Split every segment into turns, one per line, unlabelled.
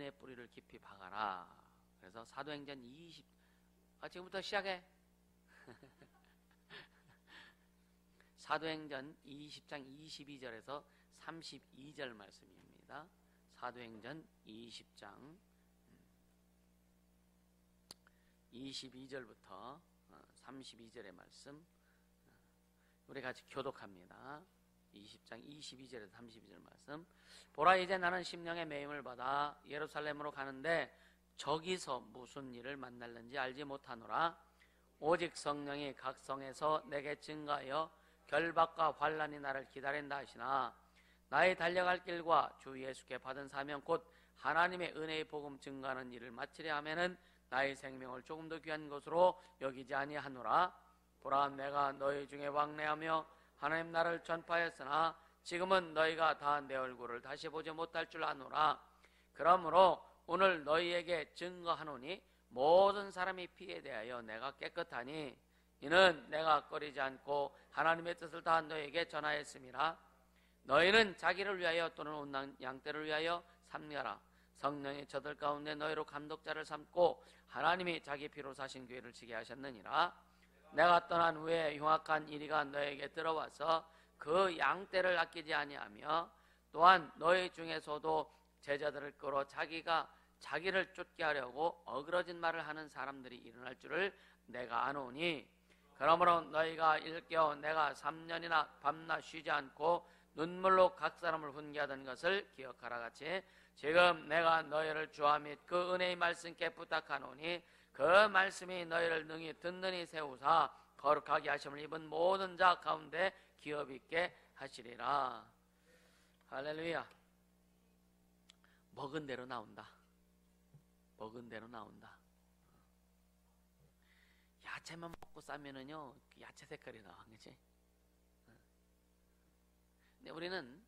내 뿌리를 깊이 박아라. 그래서 사도행전 20, 지금부터 시작해. 사도행전 20장 22절에서 32절 말씀입니다. 사도행전 20장 22절부터 32절의 말씀 우리 같이 교독합니다. 20장 22절에서 32절 말씀. 보라, 이제 나는 심령의 매임을 받아 예루살렘으로 가는데 저기서 무슨 일을 만날는지 알지 못하노라. 오직 성령이 각 성에서 내게 증가하여 결박과 환난이 나를 기다린다 하시나, 나의 달려갈 길과 주 예수께 받은 사명 곧 하나님의 은혜의 복음 증가하는 일을 마치려 하면은 나의 생명을 조금 더 귀한 것으로 여기지 아니하노라. 보라, 내가 너희 중에 왕래하며 하나님 나라를 전파했으나 지금은 너희가 다 내 얼굴을 다시 보지 못할 줄 아노라. 그러므로 오늘 너희에게 증거하노니 모든 사람이 피에 대하여 내가 깨끗하니 이는 내가 꺼리지 않고 하나님의 뜻을 다 너희에게 전하였음이라. 너희는 자기를 위하여 또는 온 양떼를 위하여 삼가라. 성령이 저들 가운데 너희로 감독자를 삼고 하나님이 자기 피로 사신 교회를 지게 하셨느니라. 내가 떠난 후에 흉악한 이리가 너에게 들어와서 그 양떼를 아끼지 아니하며 또한 너희 중에서도 제자들을 끌어 자기를 쫓게 하려고 어그러진 말을 하는 사람들이 일어날 줄을 내가 아노니, 그러므로 너희가 일깨워 내가 3년이나 밤낮 쉬지 않고 눈물로 각 사람을 훈계하던 것을 기억하라. 같이 지금 내가 너희를 주와 및 그 은혜의 말씀께 부탁하노니 그 말씀이 너희를 능히 든든히 세우사 거룩하게 하심을 입은 모든 자 가운데 기업 있게 하시리라. 할렐루야. 먹은 대로 나온다. 먹은 대로 나온다. 야채만 먹고 싸면은요, 야채 색깔이 나와, 그렇지? 근데 우리는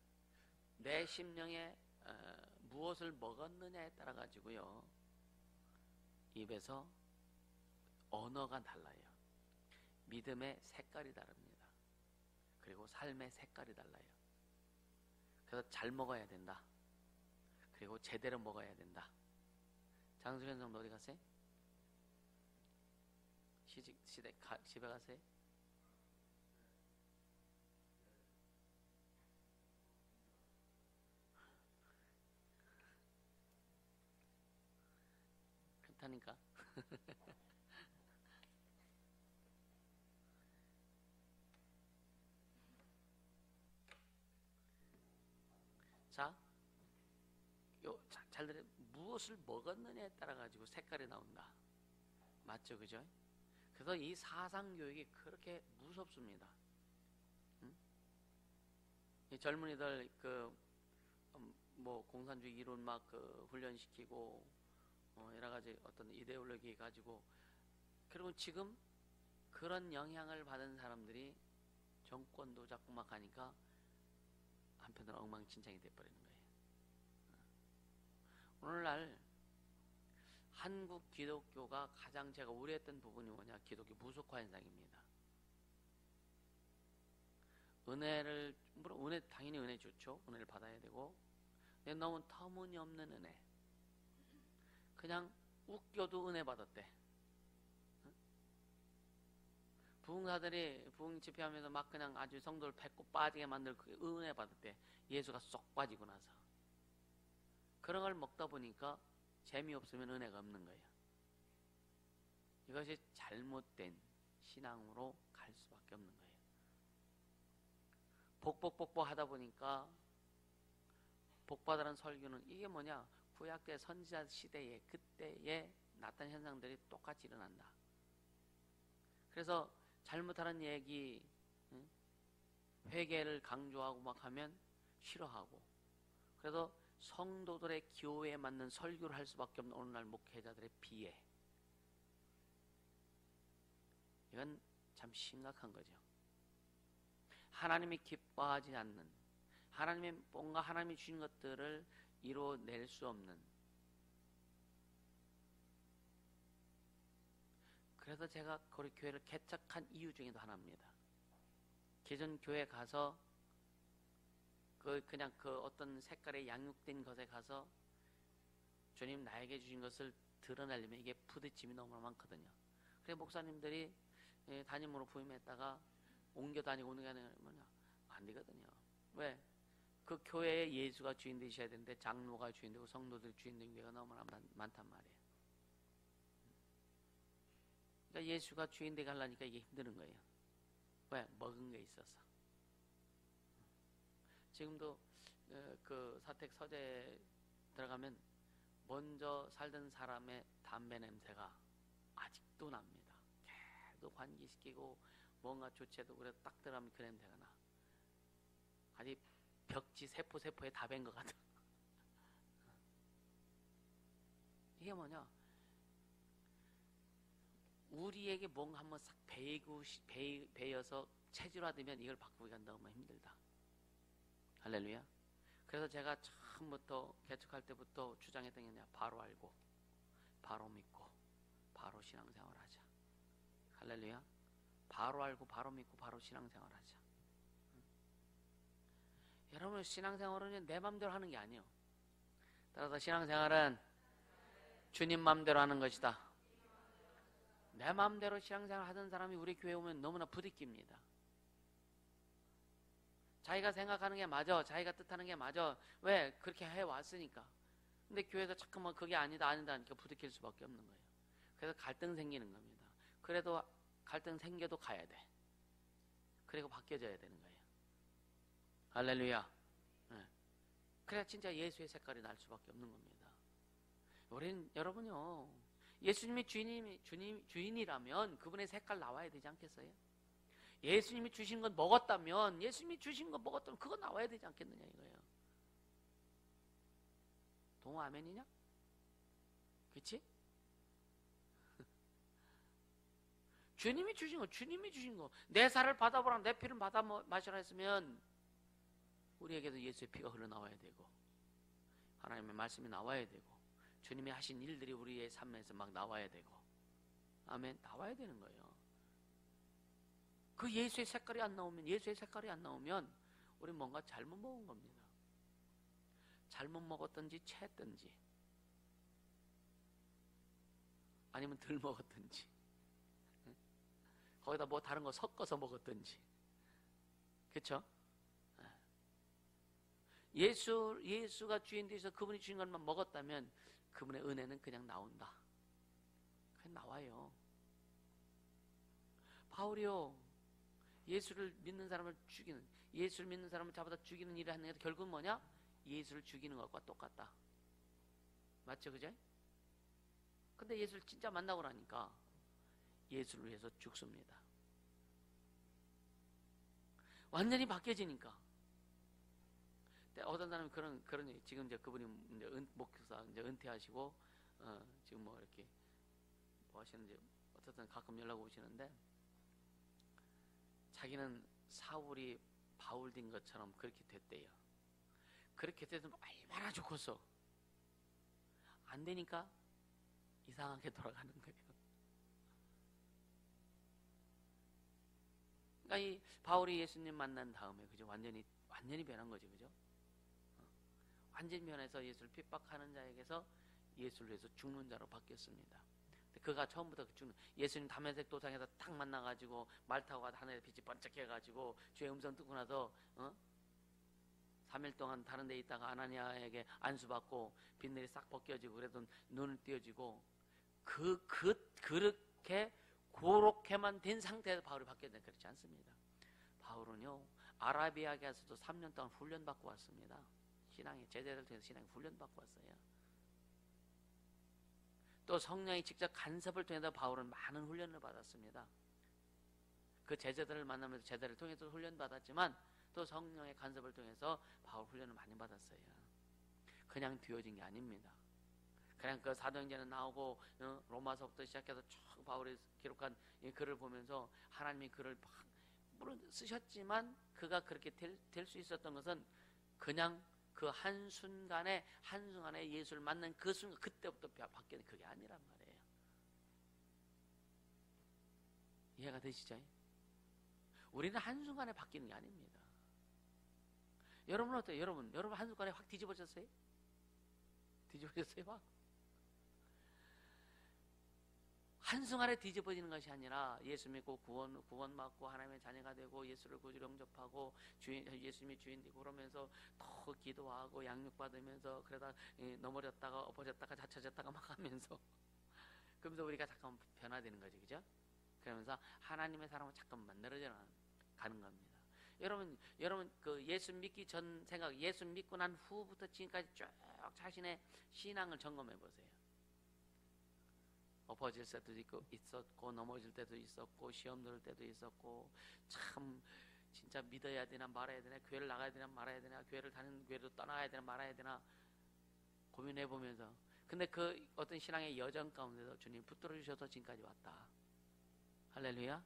내 심령에 무엇을 먹었느냐에 따라 가지고요, 입에서 언어가 달라요. 믿음의 색깔이 다릅니다. 그리고 삶의 색깔이 달라요. 그래서 잘 먹어야 된다. 그리고 제대로 먹어야 된다. 장수현 성도 어디 가세요? 집에 가세요? 그렇다니까. 자, 잘 들으세요. 무엇을 먹었느냐에 따라 가지고 색깔이 나온다. 맞죠, 그죠? 그래서 이 사상교육이 그렇게 무섭습니다. 응? 이 젊은이들 공산주의 이론 막 훈련시키고 여러 가지 어떤 이데올로기 가지고, 그리고 지금 그런 영향을 받은 사람들이 정권도 자꾸 막 하니까 한편으로 엉망진창이 돼버리는 거예요. 오늘날 한국 기독교가 가장 제가 우려했던 부분이 뭐냐, 기독교 무속화 현상입니다. 은혜를, 물론 은혜, 당연히 은혜 좋죠. 은혜를 받아야 되고, 근데 너무 터무니없는 은혜, 그냥 웃겨도 은혜 받았대. 부흥사들이 부흥 집회하면서 막 그냥 아주 성도를 배꼽 빠지게 만들고 은혜 받았대. 예수가 쏙 빠지고 나서. 그런 걸 먹다 보니까 재미없으면 은혜가 없는 거예요. 이것이 잘못된 신앙으로 갈 수밖에 없는 거예요. 복복복복 하다 보니까 복받으라는 설교는 이게 뭐냐, 구약때 선지자 시대에 그때에 나타난 현상들이 똑같이 일어난다. 그래서 잘못하는 얘기, 회개를 강조하고 막 하면 싫어하고, 그래서 성도들의 기호에 맞는 설교를 할 수밖에 없는 오늘날 목회자들의 비애, 이건 참 심각한 거죠. 하나님이 기뻐하지 않는, 하나님이 주신 것들을 이뤄낼 수 없는, 그래서 제가 거기 교회를 개척한 이유 중에도 하나입니다. 기존 교회 가서 그냥 어떤 색깔에 양육된 것에 가서 주님 나에게 주신 것을 드러내려면 이게 부딪힘이 너무 많거든요. 그래서 목사님들이 담임으로 부임했다가 옮겨 다니고 오는 게 아니라 뭐냐, 안 되거든요. 왜? 그 교회에 예수가 주인 되셔야 되는데 장로가 주인 되고 성도들이 주인 되는 경우가 너무나 많단 말이에요. 그러니까 예수가 주인 되게 하려니까 이게 힘드는 거예요. 왜? 먹은 게 있어서. 지금도 그 사택 서재 들어가면 먼저 살던 사람의 담배 냄새가 아직도 납니다. 계속 환기시키고 뭔가 조치해도 그래도 딱 들어가면 그 냄새가 나. 아직 벽지 세포에 다 밴 것 같아. 이게 뭐냐? 우리에게 뭔가 한번 싹 베여서 체질화되면 이걸 바꾸기가 너무 힘들다. 할렐루야. 그래서 제가 처음부터 개척할 때부터 주장했던 게 뭐냐? 바로 알고, 바로 믿고, 바로 신앙생활 하자. 할렐루야. 바로 알고, 바로 믿고, 바로 신앙생활 하자. 여러분, 신앙생활은 내 맘대로 하는 게 아니에요. 따라서 신앙생활은 주님 맘대로 하는 것이다. 내 맘대로 신앙생활 하던 사람이 우리 교회에 오면 너무나 부딪힙니다. 자기가 생각하는 게 맞아, 자기가 뜻하는 게 맞아. 왜? 그렇게 해왔으니까. 근데 교회에서 자꾸만 그게 아니다 하니까 부딪힐 수밖에 없는 거예요. 그래서 갈등 생기는 겁니다. 그래도 갈등 생겨도 가야 돼. 그리고 바뀌어져야 되는 거예요. 할렐루야. 네. 그래야 진짜 예수의 색깔이 날 수밖에 없는 겁니다. 우린 여러분요, 예수님이 주인이라면 그분의 색깔 나와야 되지 않겠어요? 예수님이 주신 건 먹었다면, 예수님이 주신 건 먹었다면 그거 나와야 되지 않겠느냐 이거예요. 동호 아멘이냐? 그치? 주님이 주신 거, 내 살을 받아보라, 내 피를 받아 마시라 했으면 우리에게도 예수의 피가 흘러나와야 되고 하나님의 말씀이 나와야 되고 주님이 하신 일들이 우리의 삶에서 막 나와야 되고, 아멘, 나와야 되는 거예요. 그 예수의 색깔이 안 나오면 우리 뭔가 잘못 먹은 겁니다. 잘못 먹었든지 채했든지 아니면 덜 먹었든지 거기다 뭐 다른 거 섞어서 먹었든지. 그렇죠? 예수가 주인 되셔서 그분이 주신 것만 먹었다면 그분의 은혜는 그냥 나온다. 그냥 나와요. 바울이요, 예수를 믿는 사람을 죽이는, 예수를 믿는 사람을 잡아다 죽이는 일을 하는 게 결국은 뭐냐? 예수를 죽이는 것과 똑같다. 맞죠? 그죠? 근데 예수를 진짜 만나고 나니까 예수를 위해서 죽습니다. 완전히 바뀌어지니까. 어떤 사람이 그런 얘기, 지금 이제 그분이 이제 목사 이제 은퇴하시고 지금 뭐 이렇게 뭐 하시는지 어쨌든 가끔 연락 오시는데, 자기는 사울이 바울 된 것처럼 그렇게 됐대요. 그렇게 돼도 얼마나 좋겠어. 안 되니까 이상하게 돌아가는 거예요. 그러니까 이 바울이 예수님 만난 다음에 그죠, 완전히 변한 거죠, 그죠? 완전히 변해서 예수를 핍박하는 자에게서 예수를 위해서 죽는 자로 바뀌었습니다. 그가 처음부터 예수님 다메섹 도상에서 딱 만나가지고 말 타고 가다 하늘에 빛이 번쩍해가지고 주의 음성 듣고 나서 3일 동안 다른 데 있다가 아나니아에게 안수받고 빗내리 싹 벗겨지고 그래도 눈을 띄어지고 그렇게만 된 상태에서 바울이 바뀌었는데 그렇지 않습니다. 바울은요, 아라비아에 가서도 3년 동안 훈련받고 왔습니다. 신앙의 제자들 통해서 신앙의 훈련받고 왔어요. 또 성령이 직접 간섭을 통해서 바울은 많은 훈련을 받았습니다. 그 제자들을 만나면서 제자를 통해서 훈련받았지만 또 성령의 간섭을 통해서 바울 훈련을 많이 받았어요. 그냥 뒤어진 게 아닙니다. 그냥 그 사도행전에 나오고 로마서부터 시작해서 쭉 바울이 기록한 이 글을 보면서 하나님이 그를 물론 쓰셨지만 그가 그렇게 될 수 있었던 것은 그냥 그 한순간에 예수를 만난 그 순간, 그때부터 바뀌는 그게 아니란 말이에요. 이해가 되시죠? 우리는 한순간에 바뀌는 게 아닙니다. 여러분은 어때요? 여러분 한순간에 확 뒤집어졌어요? 뒤집어졌어요? 막? 한순간에 뒤집어지는 것이 아니라 예수 믿고 구원받고 하나님의 자녀가 되고 예수를 구주로 영접하고 예수님이 주인 되고 그러면서 더 기도하고 양육받으면서 그러다 넘어졌다가 엎어졌다가 자쳐졌다가 막 하면서 그러면서 우리가 잠깐 변화되는 거죠. 그죠? 그러면서 하나님의 사람을 잠깐 만들어져 가는 겁니다. 여러분 그 예수 믿기 전 생각, 예수 믿고 난 후부터 지금까지 쭉 자신의 신앙을 점검해 보세요. 엎어질 때도 있었고 넘어질 때도 있었고 시험 들을 때도 있었고 참 진짜 믿어야 되나 말아야 되나 교회를 나가야 되나 말아야 되나 교회를 다니는 교회도 떠나야 되나 말아야 되나 고민해 보면서 근데 그 어떤 신앙의 여정 가운데서 주님 붙들어 주셔서 지금까지 왔다. 할렐루야.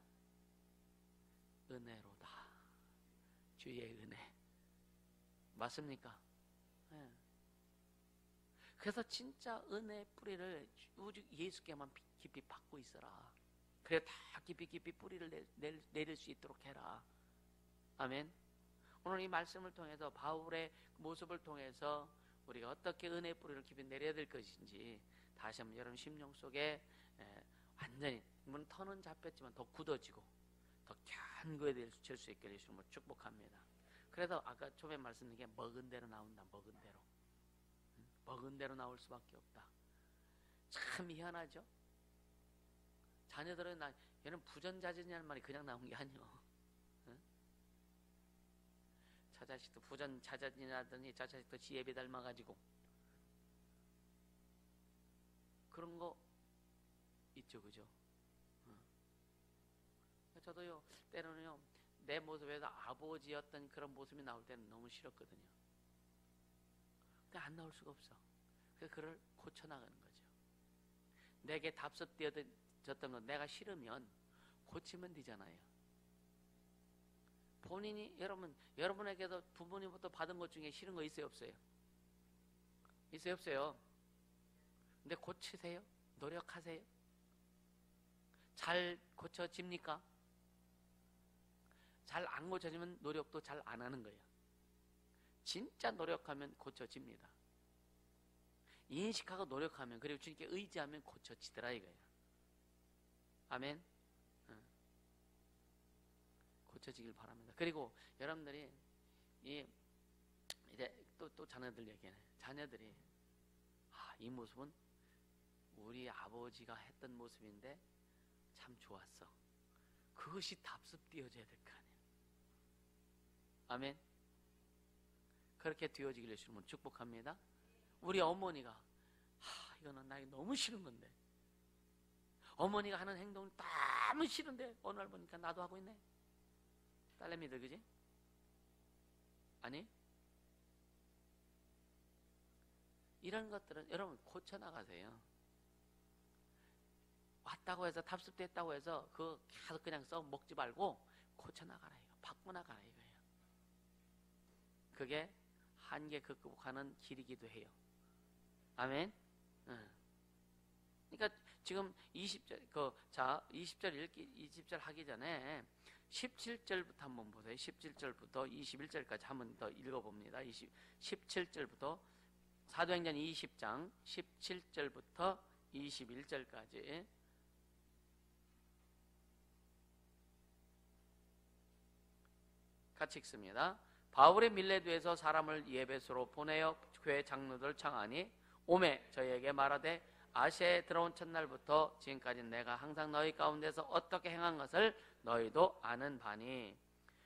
은혜로다. 주의 은혜. 맞습니까? 네. 그래서 진짜 은혜의 뿌리를 오직 예수께만 깊이 받고 있어라. 그래 다 깊이 뿌리를 내릴 수 있도록 해라. 아멘. 오늘 이 말씀을 통해서 바울의 모습을 통해서 우리가 어떻게 은혜의 뿌리를 깊이 내려야 될 것인지 다시 한번 여러분 심령 속에 완전히 물론 터는 잡혔지만 더 굳어지고 더 견고해 될 수 있게 해주시는 걸 축복합니다. 그래서 아까 처음에 말씀드린 게 먹은 대로 나온다. 먹은 대로. 먹은 대로 나올 수밖에 없다. 참 희한하죠? 자녀들은 얘는 부전자전이라는 말이 그냥 나온 게 아니에요. 응? 자자식도 부전자전이라더니 자자식도 지혜비 닮아가지고 그런 거 있죠. 그죠? 응. 저도요 때로는요 내 모습에서 아버지였던 그런 모습이 나올 때는 너무 싫었거든요. 근데 안 나올 수가 없어. 그래서 그걸 고쳐나가는 거죠. 내게 답습되어졌던 건 내가 싫으면 고치면 되잖아요. 본인이 여러분에게도 부모님부터 받은 것 중에 싫은 거 있어요 없어요? 있어요 없어요? 근데 고치세요? 노력하세요? 잘 고쳐집니까? 잘 안 고쳐지면 노력도 잘 안 하는 거예요. 진짜 노력하면 고쳐집니다. 인식하고 노력하면 그리고 주님께 의지하면 고쳐지더라 이거예요. 아멘. 고쳐지길 바랍니다. 그리고 여러분들이 이제 또 자녀들 얘기해. 자녀들이 이 모습은 우리 아버지가 했던 모습인데 참 좋았어. 그것이 답습되어져야 될 거 아니에요. 아멘. 그렇게 되어지길 주시면 축복합니다. 우리 어머니가 이거는 나에게 너무 싫은 건데 어머니가 하는 행동은 너무 싫은데 어느 날 보니까 나도 하고 있네. 딸내미들 그지? 아니? 이런 것들은 여러분 고쳐나가세요. 왔다고 해서 답습됐다고 해서 그거 계속 그냥 먹지 말고 고쳐나가라 이거. 바꿔나가라 이거예요. 그게 한계 극복하는 길이기도 해요. 아멘. 그러니까 지금 20절 20절 하기 전에 17절부터 한번 보세요. 17절부터 21절까지 한번 더 읽어봅니다. 17절부터 사도행전 20장 17절부터 21절까지 같이 읽습니다. 바울이 밀레도에서 사람을 예배소로 보내어 교회 장로들 청하니 오매 저희에게 말하되 아시아에 들어온 첫날부터 지금까지 내가 항상 너희 가운데서 어떻게 행한 것을 너희도 아는 바니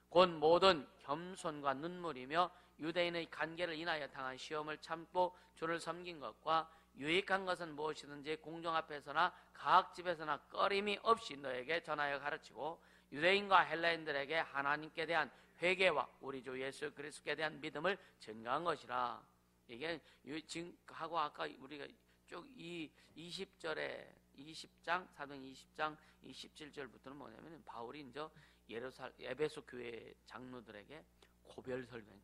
곧 모든 겸손과 눈물이며 유대인의 관계를 인하여 당한 시험을 참고 주를 섬긴 것과 유익한 것은 무엇이든지 공중 앞에서나 가학집에서나 꺼림이 없이 너에게 전하여 가르치고 유대인과 헬라인들에게 하나님께 대한 회개와 우리 주 예수 그리스도께 대한 믿음을 증가한 것이라. 이게 지금 하고 아까 우리가 쭉 이 20절에 20장 사도행 20장 이 17절부터는 뭐냐면 바울이 이제 에베소 교회 장로들에게 고별 설교예요.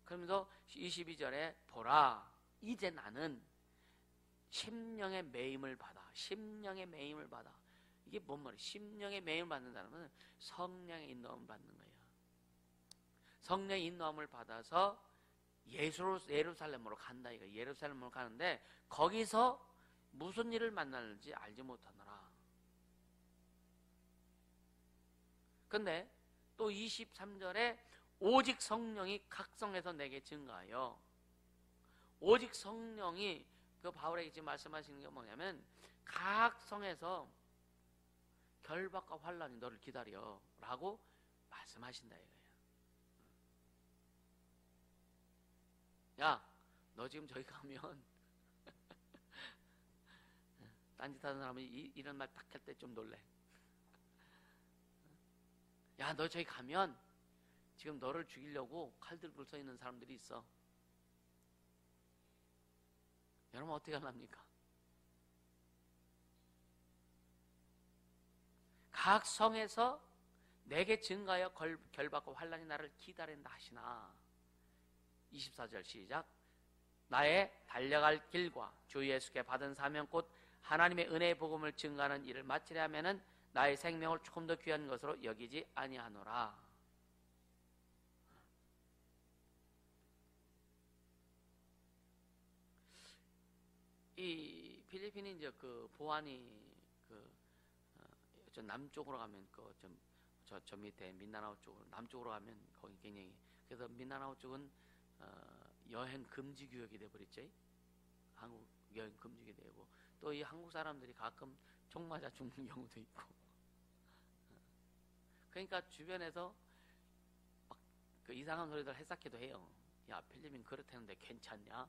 그러면서 22절에 보라 이제 나는 심령의 매임을 받아. 이게 뭔 말이에요? 심령의 매임을 받는다는 것은 성령의 인도함을 받는 거예요. 성령의 인도함을 받아서 예루살렘으로 간다. 이거 예루살렘으로 가는데 거기서 무슨 일을 만나는지 알지 못하노라. 근데 또 23절에 오직 성령이 각 성에서 내게 증가하여, 오직 성령이 그 바울에게 지금 말씀하시는 게 뭐냐면 각 성에서 결박과 환란이 너를 기다려 라고 말씀하신다 이거예요. 야, 너 지금 저기 가면 딴짓하는 사람이 이런 말 딱 할 때 좀 놀래. 야, 너 저기 가면 지금 너를 죽이려고 칼 들고 서 있는 사람들이 있어. 여러분 어떻게 하랍니까? 각 성에서 내게 증가하여 결박과 환란이 나를 기다린다 하시나. 24절 시작. 나의 달려갈 길과 주 예수께 받은 사명 곧 하나님의 은혜의 복음을 증가하는 일을 마치려 하면은 나의 생명을 조금 더 귀한 것으로 여기지 아니하노라. 이 필리핀이 이제 그 보안이 저 남쪽으로 가면 저 밑에 민다나오 쪽으로 남쪽으로 가면 거기 굉장히, 그래서 민다나오 쪽은 여행 금지 구역이 돼 버렸지. 한국 여행 금지가 되고 또 이 한국 사람들이 가끔 총 맞아 죽는 경우도 있고. 그러니까 주변에서 막 그 이상한 소리들 해석해도 해요. 야, 필리핀 그렇다는데 괜찮냐?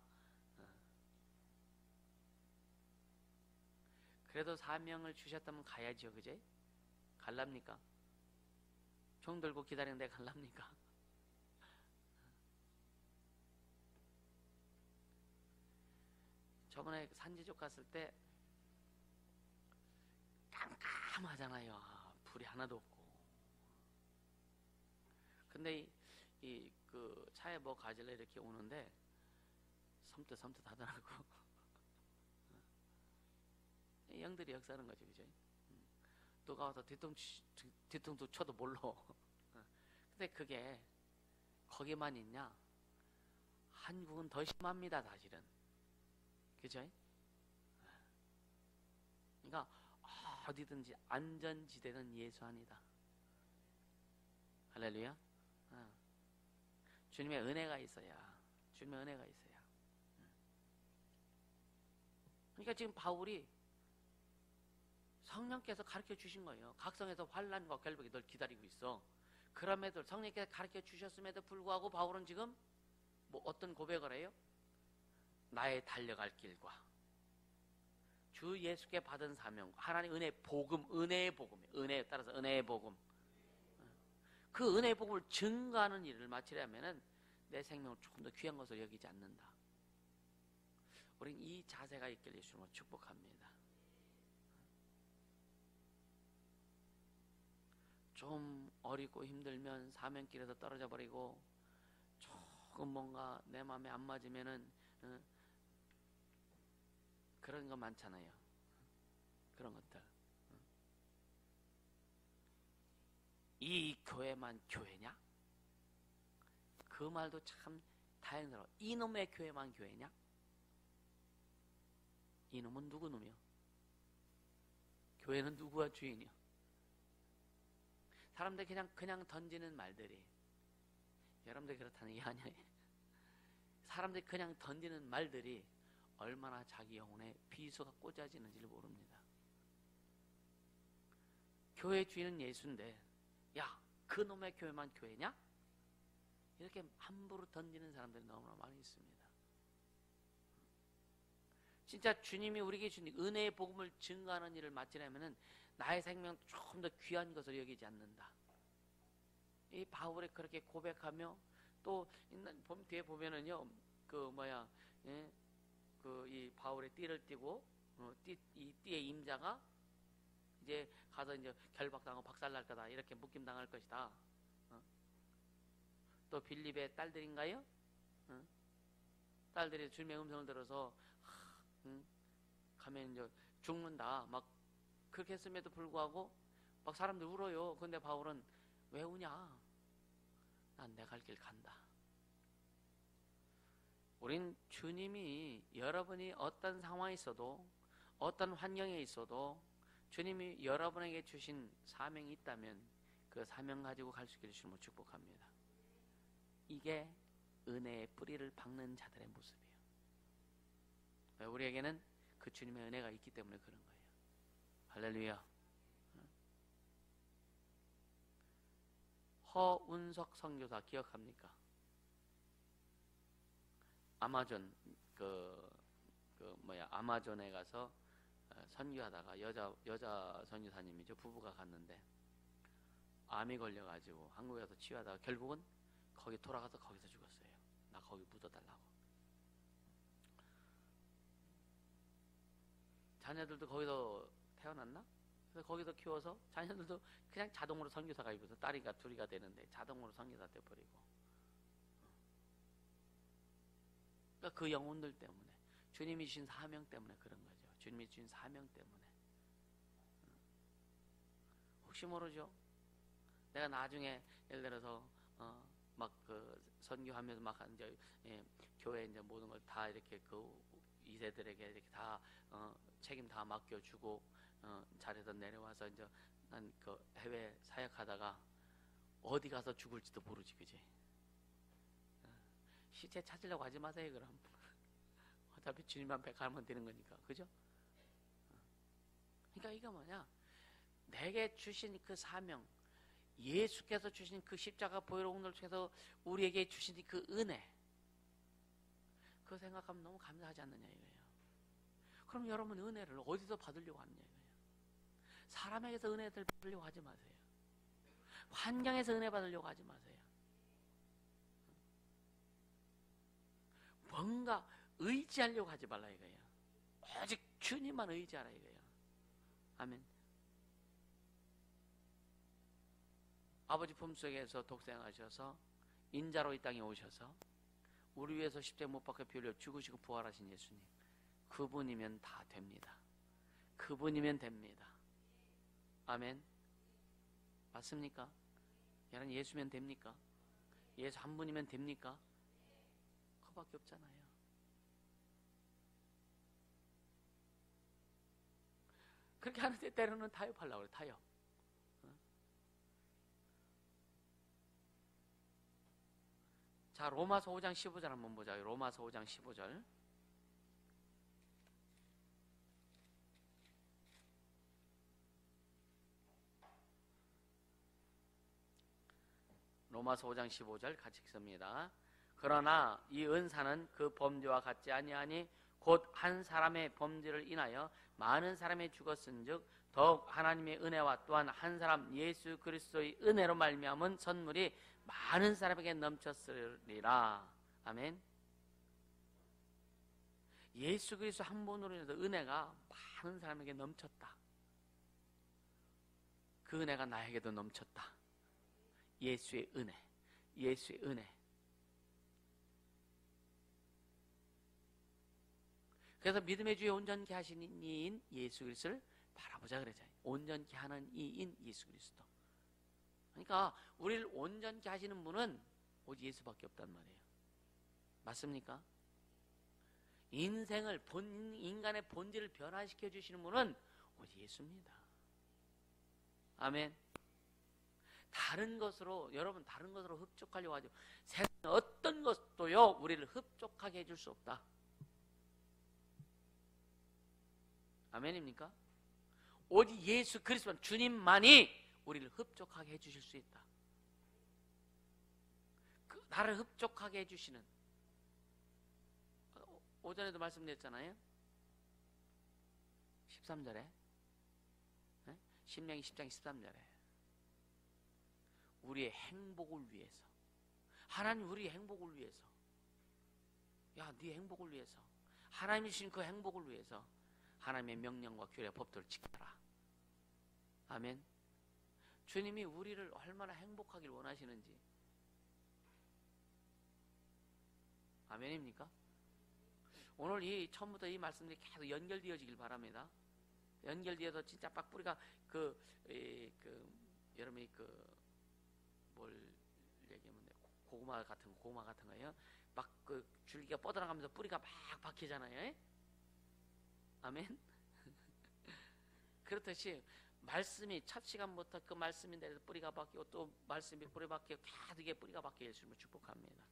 그래도 사명을 주셨다면 가야죠, 그제? 갈랍니까? 총 들고 기다리는데 갈랍니까? 저번에 산지족 갔을 때 깜깜하잖아요. 불이 하나도 없고. 근데 그 차에 뭐 가질래 이렇게 오는데 섬뜩 하더라고. 영들이 역사하는 거죠, 그죠? 누가 와서 뒤통수 쳐도 몰라. 근데 그게 거기만 있냐? 한국은 더 심합니다, 사실은. 그죠? 그러니까 어디든지 안전지대는 예수 안이다. 할렐루야. 주님의 은혜가 있어야. 주님의 은혜가 있어야. 그러니까 지금 바울이 성령께서 가르쳐 주신 거예요. 각성에서 환란과 결박이 널 기다리고 있어. 그럼에도 성령께서 가르쳐 주셨음에도 불구하고 바울은 지금 뭐 어떤 고백을 해요? 나의 달려갈 길과 주 예수께 받은 사명, 하나님 은혜 복음, 은혜의 복음이에요. 은혜에 따라서 은혜의 복음. 그 은혜의 복음을 증가하는 일을 마치려면은 내 생명을 조금 더 귀한 것으로 여기지 않는다. 우린 이 자세가 있길 예수님을 축복합니다. 좀 어리고 힘들면 사명길에서 떨어져 버리고 조금 뭔가 내 마음에 안 맞으면은 그런 거 많잖아요. 그런 것들. 이 교회만 교회냐? 그 말도 참 다행스러워. 이놈의 교회만 교회냐? 이놈은 누구 놈이요? 교회는 누구가 주인이요? 사람들이 그냥 던지는 말들이, 여러분들 그렇다는 게 아니에요. 사람들이 그냥 던지는 말들이 얼마나 자기 영혼에 비수가 꽂아지는지를 모릅니다. 교회 주인은 예수인데, 야, 그놈의 교회만 교회냐? 이렇게 함부로 던지는 사람들이 너무나 많이 있습니다. 진짜 주님이 우리에게 주신 은혜의 복음을 증거하는 일을 마치려면은 나의 생명 조금 더 귀한 것을 여기지 않는다. 이 바울이 그렇게 고백하며 또 뒤에 보면은요, 이 바울의 띠를 띠고 이 띠의 임자가 이제 가서 이제 결박당하고 박살날 거다, 이렇게 묶임 당할 것이다. 또 빌립의 딸들인가요? 딸들이 주님의 음성을 들어서 가면 이제 죽는다, 막 그렇게 했음에도 불구하고 막 사람들 울어요. 근데 바울은 왜 우냐? 난 내 갈 길 간다. 우린 주님이 여러분이 어떤 상황에 있어도 어떤 환경에 있어도 주님이 여러분에게 주신 사명이 있다면 그 사명 가지고 갈 수 있게 주시면 축복합니다. 이게 은혜의 뿌리를 박는 자들의 모습이에요. 우리에게는 그 주님의 은혜가 있기 때문에 그런 거예요. 할렐루야. 허운석 선교사 기억합니까? 아마존 아마존에 가서 선교하다가 여자 선교사님이죠. 부부가 갔는데 암이 걸려가지고 한국에 가서 치유하다가 결국은 거기 돌아가서 거기서 죽었어요. 나 거기 묻어달라고. 자녀들도 거기서 태어났나? 그래서 거기서 키워서 자녀들도 그냥 자동으로 선교사가 입어서 딸이가 둘이가 되는데 자동으로 선교사 돼버리고. 그러니까 그 영혼들 때문에 주님이 주신 사명 때문에 그런 거죠. 주님이 주신 사명 때문에. 혹시 모르죠? 내가 나중에 예를 들어서 막 그 선교하면서 막 이제 교회 이제 모든 걸 다 이렇게 그 2세들에게 이렇게 다 책임 다 맡겨주고 잘해서 내려와서 이제 난 그 해외 사역하다가 어디 가서 죽을지도 모르지, 그지? 시체 찾으려고 하지 마세요, 그럼. 어차피 주님 앞에 가면 되는 거니까, 그죠? 그러니까 이거 뭐냐? 내게 주신 그 사명, 예수께서 주신 그 십자가 보혈의 공로를 통해서 우리에게 주신 그 은혜, 그거 생각하면 너무 감사하지 않느냐 이거예요. 그럼 여러분 은혜를 어디서 받으려고 하느냐 이거예요. 사람에게서 은혜를 받으려고 하지 마세요. 환경에서 은혜 받으려고 하지 마세요. 뭔가 의지하려고 하지 말라 이거예요. 오직 주님만 의지하라 이거예요. 아멘. 아버지 품속에서 독생하셔서 인자로 이 땅에 오셔서 우리 위해서 십자가에 못 박혀 피 흘려 죽으시고 부활하신 예수님, 그분이면 다 됩니다. 그분이면 됩니다. 아멘. 맞습니까? 여러분 예수면 됩니까? 예수 한 분이면 됩니까? 그거밖에 없잖아요. 그렇게 하는데 때로는 타협하려고 그래. 타협. 자, 로마서 5장 15절 한번 보자. 로마서 5장 15절. 로마서 5장 15절 같이 읽습니다. 그러나 이 은사는 그 범죄와 같지 아니하니 곧 한 사람의 범죄를 인하여 많은 사람이 죽었은즉 더욱 하나님의 은혜와 또한 한 사람 예수 그리스도의 은혜로 말미암은 선물이 많은 사람에게 넘쳤으리라. 아멘. 예수 그리스도 한 분으로 인해서 은혜가 많은 사람에게 넘쳤다. 그 은혜가 나에게도 넘쳤다. 예수의 은혜, 예수의 은혜. 그래서 믿음의 주에 온전케 하시는 이인 예수 그리스도를 바라보자 그러잖아요. 온전케 하는 이인 예수 그리스도. 그러니까 우리를 온전케 하시는 분은 오직 예수밖에 없단 말이에요. 맞습니까? 인생을 인간의 본질을 변화시켜 주시는 분은 오직 예수입니다. 아멘. 다른 것으로 여러분 다른 것으로 흡족하려고 하죠. 세상 어떤 것도요 우리를 흡족하게 해줄 수 없다. 아멘입니까? 오직 예수 그리스도 주님만이 우리를 흡족하게 해주실 수 있다. 그 나를 흡족하게 해주시는, 오전에도 말씀드렸잖아요. 13절에 신명기 10장 13절에 우리의 행복을 위해서, 하나님 우리의 행복을 위해서, 야 네 행복을 위해서, 하나님이 주신 그 행복을 위해서 하나님의 명령과 규례 법도를 지켜라. 아멘. 주님이 우리를 얼마나 행복하길 원하시는지. 아멘입니까? 오늘 이 처음부터 이 말씀들이 계속 연결되어지길 바랍니다. 연결되어서 진짜 막 뿌리가 여러분이 뭘 얘기하면 고구마 같은 거예요. 막 그 줄기가 뻗어나가면서 뿌리가 막 박히잖아요. 예? 아멘. 그렇듯이 말씀이 첫 시간부터 그 말씀인데 뿌리가 박히고 또 말씀이 뿌리 박히고 가득에 뿌리가 박혀 예수님을 축복합니다.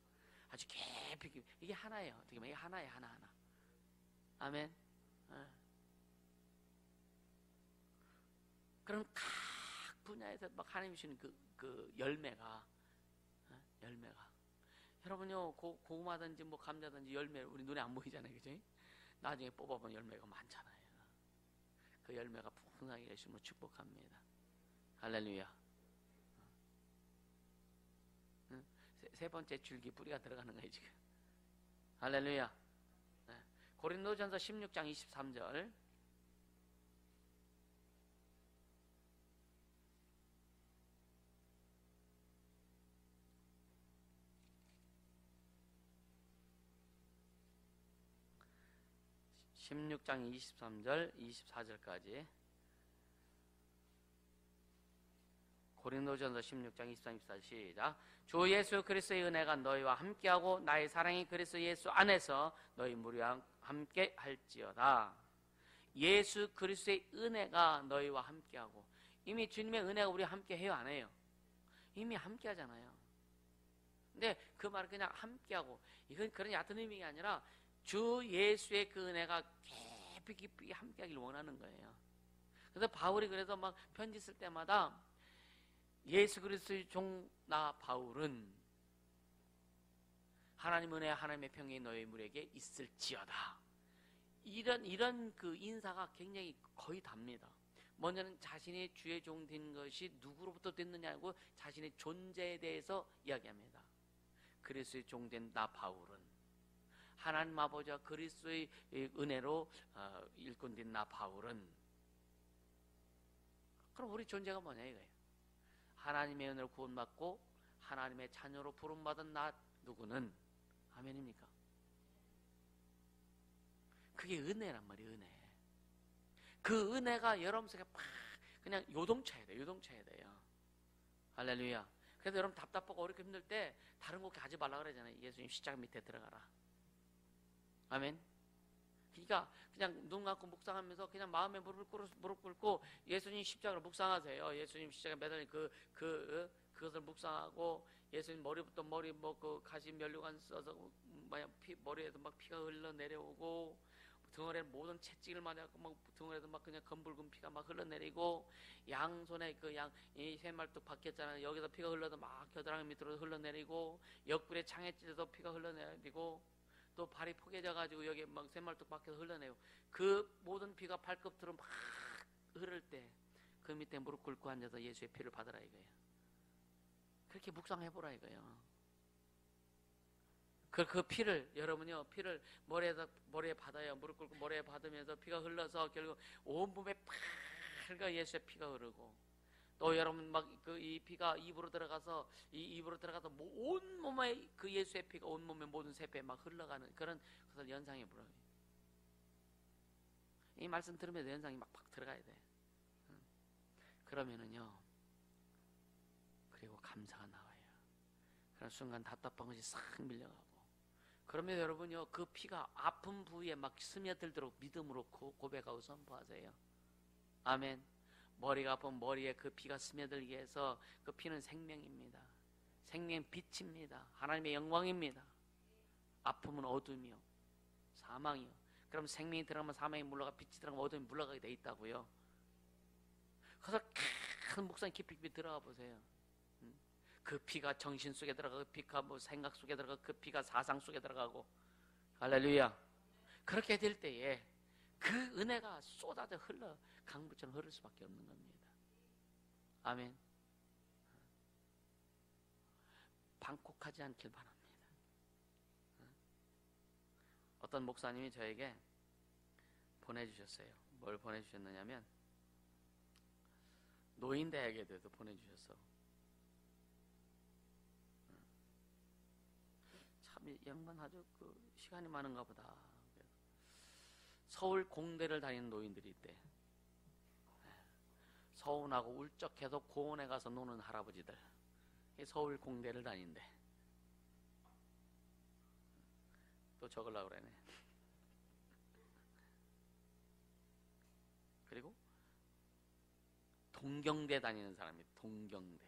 아주 깊이 이게 하나예요. 어떻게 보면 이게 하나예요. 하나하나. 아멘. 그럼 각 분야에서 막 하나님 주시는 그 열매가 여러분요 고구마든지 뭐 감자든지 열매 우리 눈에 안 보이잖아요. 그죠? 나중에 뽑아본 열매가 많잖아요. 그 열매가 풍성하게 예수님을 축복합니다. 할렐루야. 세 번째 줄기 뿌리가 들어가는 거예요 지금. 할렐루야. 고린도전서 16장 23절. (16장 23절) 24절까지 고린도전서 16장 23, 24 시작. 주 예수 그리스도의 은혜가 너희와 함께하고 나의 사랑이 그리스도 예수 안에서 너희 무리와 함께 할지어다. 예수 그리스도의 은혜가 너희와 함께하고, 이미 주님의 은혜가 우리와 함께해요 안 해요? 이미 함께하잖아요. 근데 그 말은 그냥 함께하고, 이건 그런 얕은 의미가 아니라 주 예수의 그 은혜가 깊이 함께하길 원하는 거예요. 그래서 바울이 그래서 막 편지 쓸 때마다 예수 그리스도의 종 나 바울은 하나님 은혜 하나님의 평강이 너희 무리에게 있을지어다. 이런 그 인사가 굉장히 거의 답니다. 먼저는 자신이 주의 종 된 것이 누구로부터 됐느냐고 자신의 존재에 대해서 이야기합니다. 그리스도의 종 된 나 바울은 하나님 아버지와 그리스도의 은혜로 일꾼 된 나 바울은, 그럼 우리 존재가 뭐냐 이거예요. 하나님의 은혜로 구원받고 하나님의 자녀로 부름받은 나 누구는, 아멘입니까? 그게 은혜란 말이에요. 은혜. 그 은혜가 여러분 속에 팍 그냥 요동쳐야 돼요. 할렐루야. 그래서 여러분 답답하고 어렵고 힘들 때 다른 곳 가지 말라 그러잖아요. 예수님 십자가 밑에 들어가라. 아멘. 그러니까 그냥 눈 감고 묵상하면서 그냥 마음에 무릎 꿇고 예수님 십자가를 묵상하세요. 예수님 십자가 매달린 그것을 묵상하고, 예수님 머리부터 머리 뭐 그 가시 면류관 써서 머리에서 막 피가 흘러 내려오고, 등어리에 모든 채찍을 맞아갖고 막 등어리에서 막 그냥 검붉은 피가 막 흘러내리고, 양손에 그 이 쇠말뚝 박혔잖아요. 여기서 피가 흘러서 막 겨드랑이 밑으로 흘러내리고, 옆구리에 창에 찔려서 피가 흘러내리고, 또 발이 포개져가지고 여기 막 쇠말뚝 박혀서 흘러내고, 그 모든 피가 발끝으로 막 흐를 때 그 밑에 무릎 꿇고 앉아서 예수의 피를 받으라 이거예요. 그렇게 묵상해보라 이거예요. 그 피를 여러분요, 피를 머리에 받아요. 무릎 꿇고 머리에 받으면서 피가 흘러서 결국 온 몸에 팍 예수의 피가 흐르고, 또 여러분 막 이 피가 입으로 들어가서 온 몸에 그 예수의 피가 온 몸의 모든 세포에 막 흘러가는 그런 것을 연상해 보라. 이 말씀 들으면서 연상이 막 들어가야 돼. 그러면은요, 그리고 감사가 나와요. 그런 순간 답답한 것이 싹 밀려가고, 그러면 여러분요, 그 피가 아픈 부위에 막 스며들도록 믿음으로 고백하고 선포하세요. 아멘. 머리가 아픈 머리에 그 피가 스며들게 해서, 그 피는 생명입니다. 생명 빛입니다. 하나님의 영광입니다. 아픔은 어둠이요, 사망이요. 그럼 생명이 들어가면 사망이 물러가, 빛이 들어가면 어둠이 물러가게 돼 있다고요. 그래서 큰 묵상 깊이 들어가 보세요. 그 피가 정신 속에 들어가고, 그 피가 뭐 생각 속에 들어가고, 그 피가 사상 속에 들어가고, 할렐루야. 그렇게 될 때에 그 은혜가 쏟아져 흘러 강물처럼 흐를 수밖에 없는 겁니다. 아멘. 방콕하지 않길 바랍니다. 어떤 목사님이 저에게 보내주셨어요. 뭘 보내주셨느냐면 노인대학에 대해서 보내주셨어. 참 이 양반 아주 그 시간이 많은가 보다. 서울 공대를 다니는 노인들이 있대. 서운하고 울적해서 고원에 가서 노는 할아버지들, 서울 공대를 다닌대. 또 적으려고 그러네. 그리고 동경대 다니는 사람이 동경대.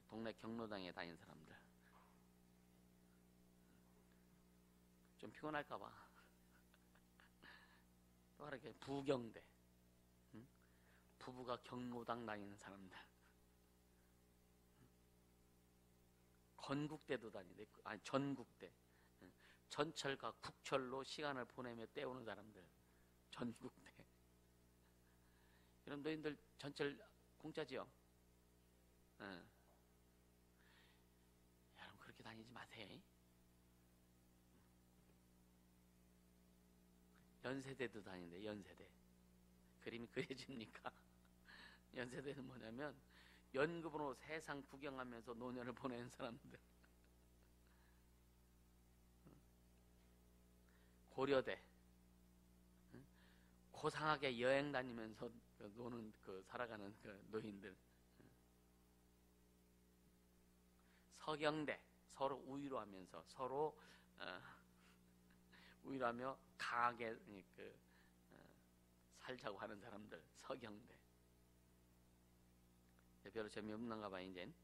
동네 경로당에 다니는 사람들. 좀 피곤할까봐. 또 이렇게 부경대. 응? 부부가 경로당 다니는 사람들. 건국대도 다니는데, 아니 전국대. 전철과 국철로 시간을 보내며 때우는 사람들. 전국대. 그럼 너희들 전철 공짜지요? 응. 여러분 그렇게 다니지 마세요. 연세대도 다니는데, 연세대. 그림이 그려집니까? 연세대는 뭐냐면 연금으로 세상 구경하면서 노년을 보내는 사람들. 고려대. 고상하게 여행 다니면서 노는 살아가는 노인들. 서경대. 서로 우위로하면서 서로 우위로하며 강하게 살자고 하는 사람들. 서경대. 별로 재미없는가 봐 이젠.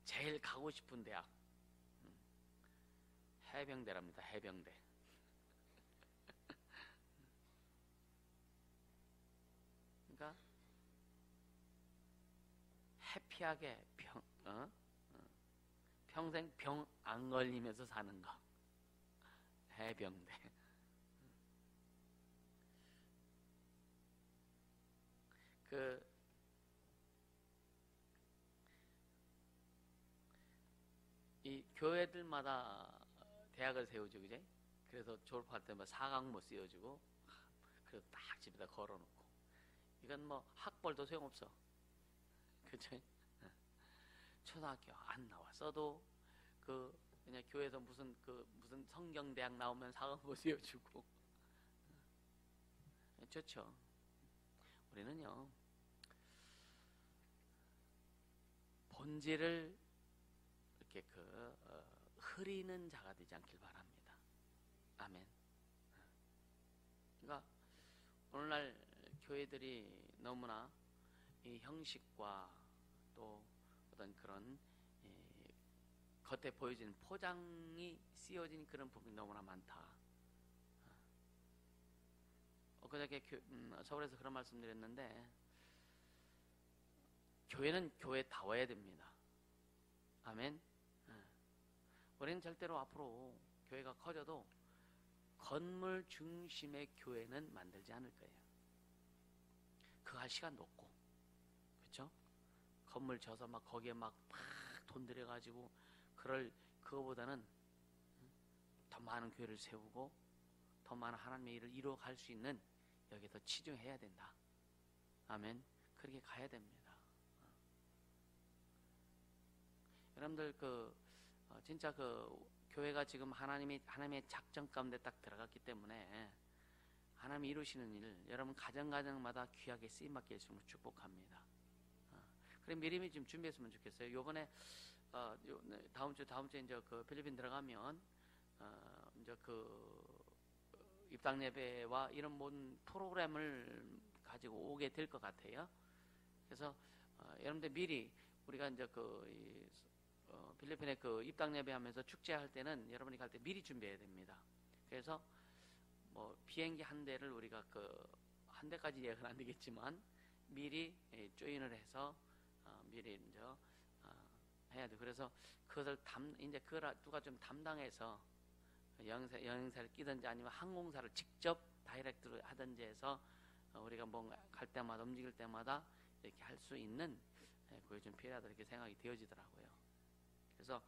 제일 가고 싶은 대학 해병대랍니다. 해병대. 그러니까 해피하게 평생 병 안 걸리면서 사는 거. 해병대. 이 교회들마다 대학을 세우죠, 그제? 그래서 졸업할 때 뭐 사강모 씌워주고, 그래서 딱 집에다 걸어놓고. 이건 뭐 학벌도 소용없어. 그죠? 초등학교 안 나왔어도 그냥 교회에서 무슨 성경대학 나오면 사강모 씌워주고. 좋죠. 우리는요, 본질을 이렇게 흐리는 자가 되지 않길 바랍니다. 아멘. 그러니까 오늘날 교회들이 너무나 이 형식과 또 어떤 그런 겉에 보여지는 포장이 씌워진 그런 부분이 너무나 많다. 그저께 서울에서 그런 말씀드렸는데, 교회는 교회다워야 됩니다. 아멘. 우리는 절대로 앞으로 교회가 커져도 건물 중심의 교회는 만들지 않을 거예요. 그거 할 시간도 없고, 그렇죠? 건물 져서 막 거기에 막 돈 들여가지고 그거보다는 더 많은 교회를 세우고 더 많은 하나님의 일을 이루어갈 수 있는 여기에 더 치중해야 된다. 아멘. 그렇게 가야 됩니다. 여러분들 진짜 교회가 지금 하나님의 작정 가운데 딱 들어갔기 때문에 하나님이 이루시는 일, 여러분 가정마다 귀하게 쓰임받게 해주시면 축복합니다. 그래 미리 좀 준비했으면 좋겠어요. 요번에 다음 주에 이제 필리핀 들어가면 이제 입당 예배와 이런 모든 프로그램을 가지고 오게 될 것 같아요. 그래서 여러분들 미리 우리가 이제 필리핀에 입당 예배하면서 축제할 때는 여러분이 갈 때 미리 준비해야 됩니다. 그래서 뭐 비행기 한 대를 우리가 한 대까지 예약은 안 되겠지만 미리 조인을 해서 미리 이제 해야 돼. 그래서 그것을 이제 누가 좀 담당해서 여행사를 끼든지 아니면 항공사를 직접 다이렉트로 하든지 해서 우리가 뭔가 갈 때마다 움직일 때마다 이렇게 할 수 있는 그게 좀 필요하다 이렇게 생각이 되어지더라고요. 그래서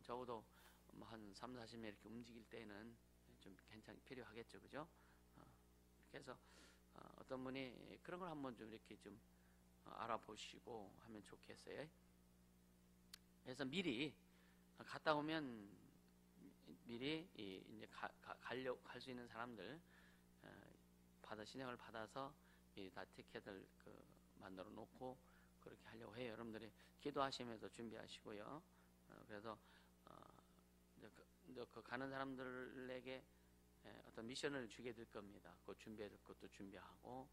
적어도 뭐 한 3, 40명 이렇게 움직일 때는 좀 필요하겠죠, 그죠? 이렇게 해서 어떤 분이 그런 걸 한번 좀 이렇게 좀 알아보시고 하면 좋겠어요. 그래서 미리 갔다 오면 미리 이제 갈 수 있는 사람들 신청을 받아서 미리 다 티켓을 만들어 놓고 그렇게 하려고 해요. 여러분들이 기도하시면서 준비하시고요. 그래서 이제 그 가는 사람들에게 어떤 미션을 주게 될 겁니다. 그 준비해야 될 것도 준비하고,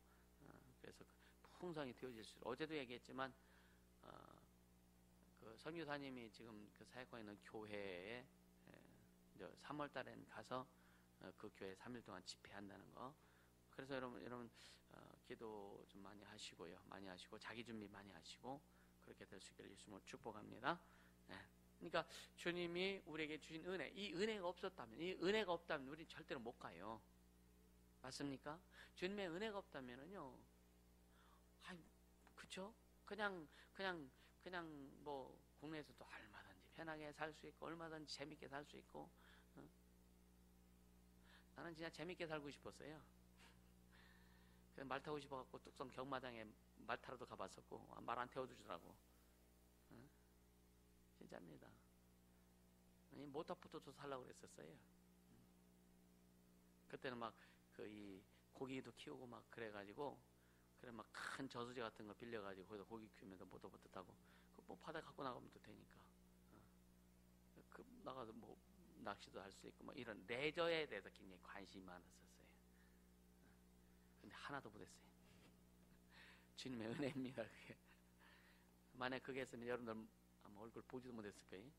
그래서 풍성이 되어질 수. 어제도 얘기했지만 그 선교사님이 지금 그 사역관에 있는 교회에 이제 3월 달에는 가서 그 교회 3일 동안 집회한다는 거. 그래서 여러분 기도 좀 많이 하시고요. 많이 하시고 자기 준비 많이 하시고 그렇게 될 수 있기를 예수님으로 축복합니다. 그러니까 주님이 우리에게 주신 은혜, 이 은혜가 없었다면, 이 은혜가 없다면 우리는 절대로 못 가요. 맞습니까? 주님의 은혜가 없다면은요, 그쵸? 그냥 뭐 국내에서도 얼마든지 편하게 살 수 있고 얼마든지 재밌게 살 수 있고, 나는 진짜 재밌게 살고 싶었어요. 그래서 말 타고 싶어갖고 뚝섬 경마장에 말 타러도 가봤었고 말 안 태워주더라고. 진짜입니다. 모터보트도 살라고 그랬었어요. 그때는 막 이 고기도 키우고 막 그래가지고 그래 막 큰 저수지 같은 거 빌려가지고 거기서 고기 키우면서 모터보트 타고 뭐 바다 갖고 나가면 또 되니까 그 나가서 뭐 낚시도 할 수 있고 뭐 이런 레저에 대해서 굉장히 관심이 많았었어요. 근데 하나도 못했어요. 주님의 은혜입니다. 그게. 만약 그게 했으면 여러분들 아마 얼굴 보지도 못했을 거예요.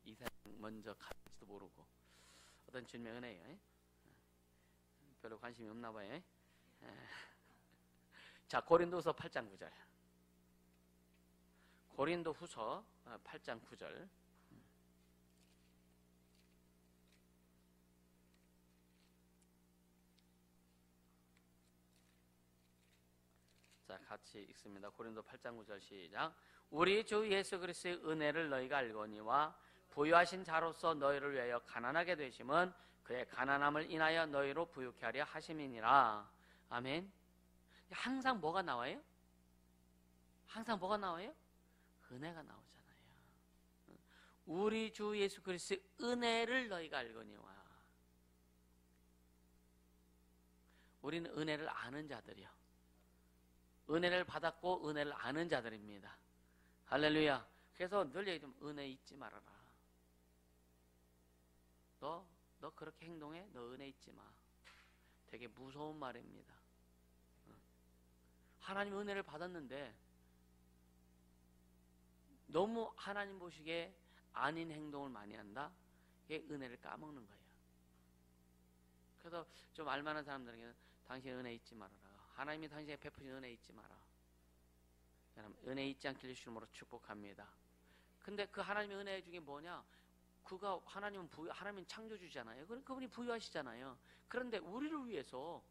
이상 먼저 갈지도 모르고. 어떤 주님의 은혜예요. 별로 관심이 없나 봐요. 자, 고린도후서 8장 9절. 고린도후서 8장 9절. 자, 같이 읽습니다. 고린도 8장 9절 시작. 우리 주 예수 그리스도의 은혜를 너희가 알거니와 부유하신 자로서 너희를 위하여 가난하게 되심은 그의 가난함을 인하여 너희로 부유케 하려 하심이니라. 아멘. 항상 뭐가 나와요? 항상 뭐가 나와요? 은혜가 나오잖아요. 우리 주 예수 그리스도의 은혜를 너희가 알거니와. 우리는 은혜를 아는 자들이요. 은혜를 받았고 은혜를 아는 자들입니다. 할렐루야. 그래서 늘 얘기하면 은혜 잊지 말아라. 너 그렇게 행동해? 너 은혜 잊지 마. 되게 무서운 말입니다. 하나님 은혜를 받았는데 너무 하나님 보시기에 아닌 행동을 많이 한다? 이게 은혜를 까먹는 거예요. 그래서 좀 알만한 사람들에게는 당신 은혜 잊지 말아라. 하나님이 당신에게 베푸신 은혜 잊지 마라. 여러분, 은혜 잊지 않기를 주님으로 축복합니다. 근데 그 하나님의 은혜 중에 뭐냐? 그가 하나님은 창조주잖아요. 그분이 부유하시잖아요. 그런데 우리를 위해서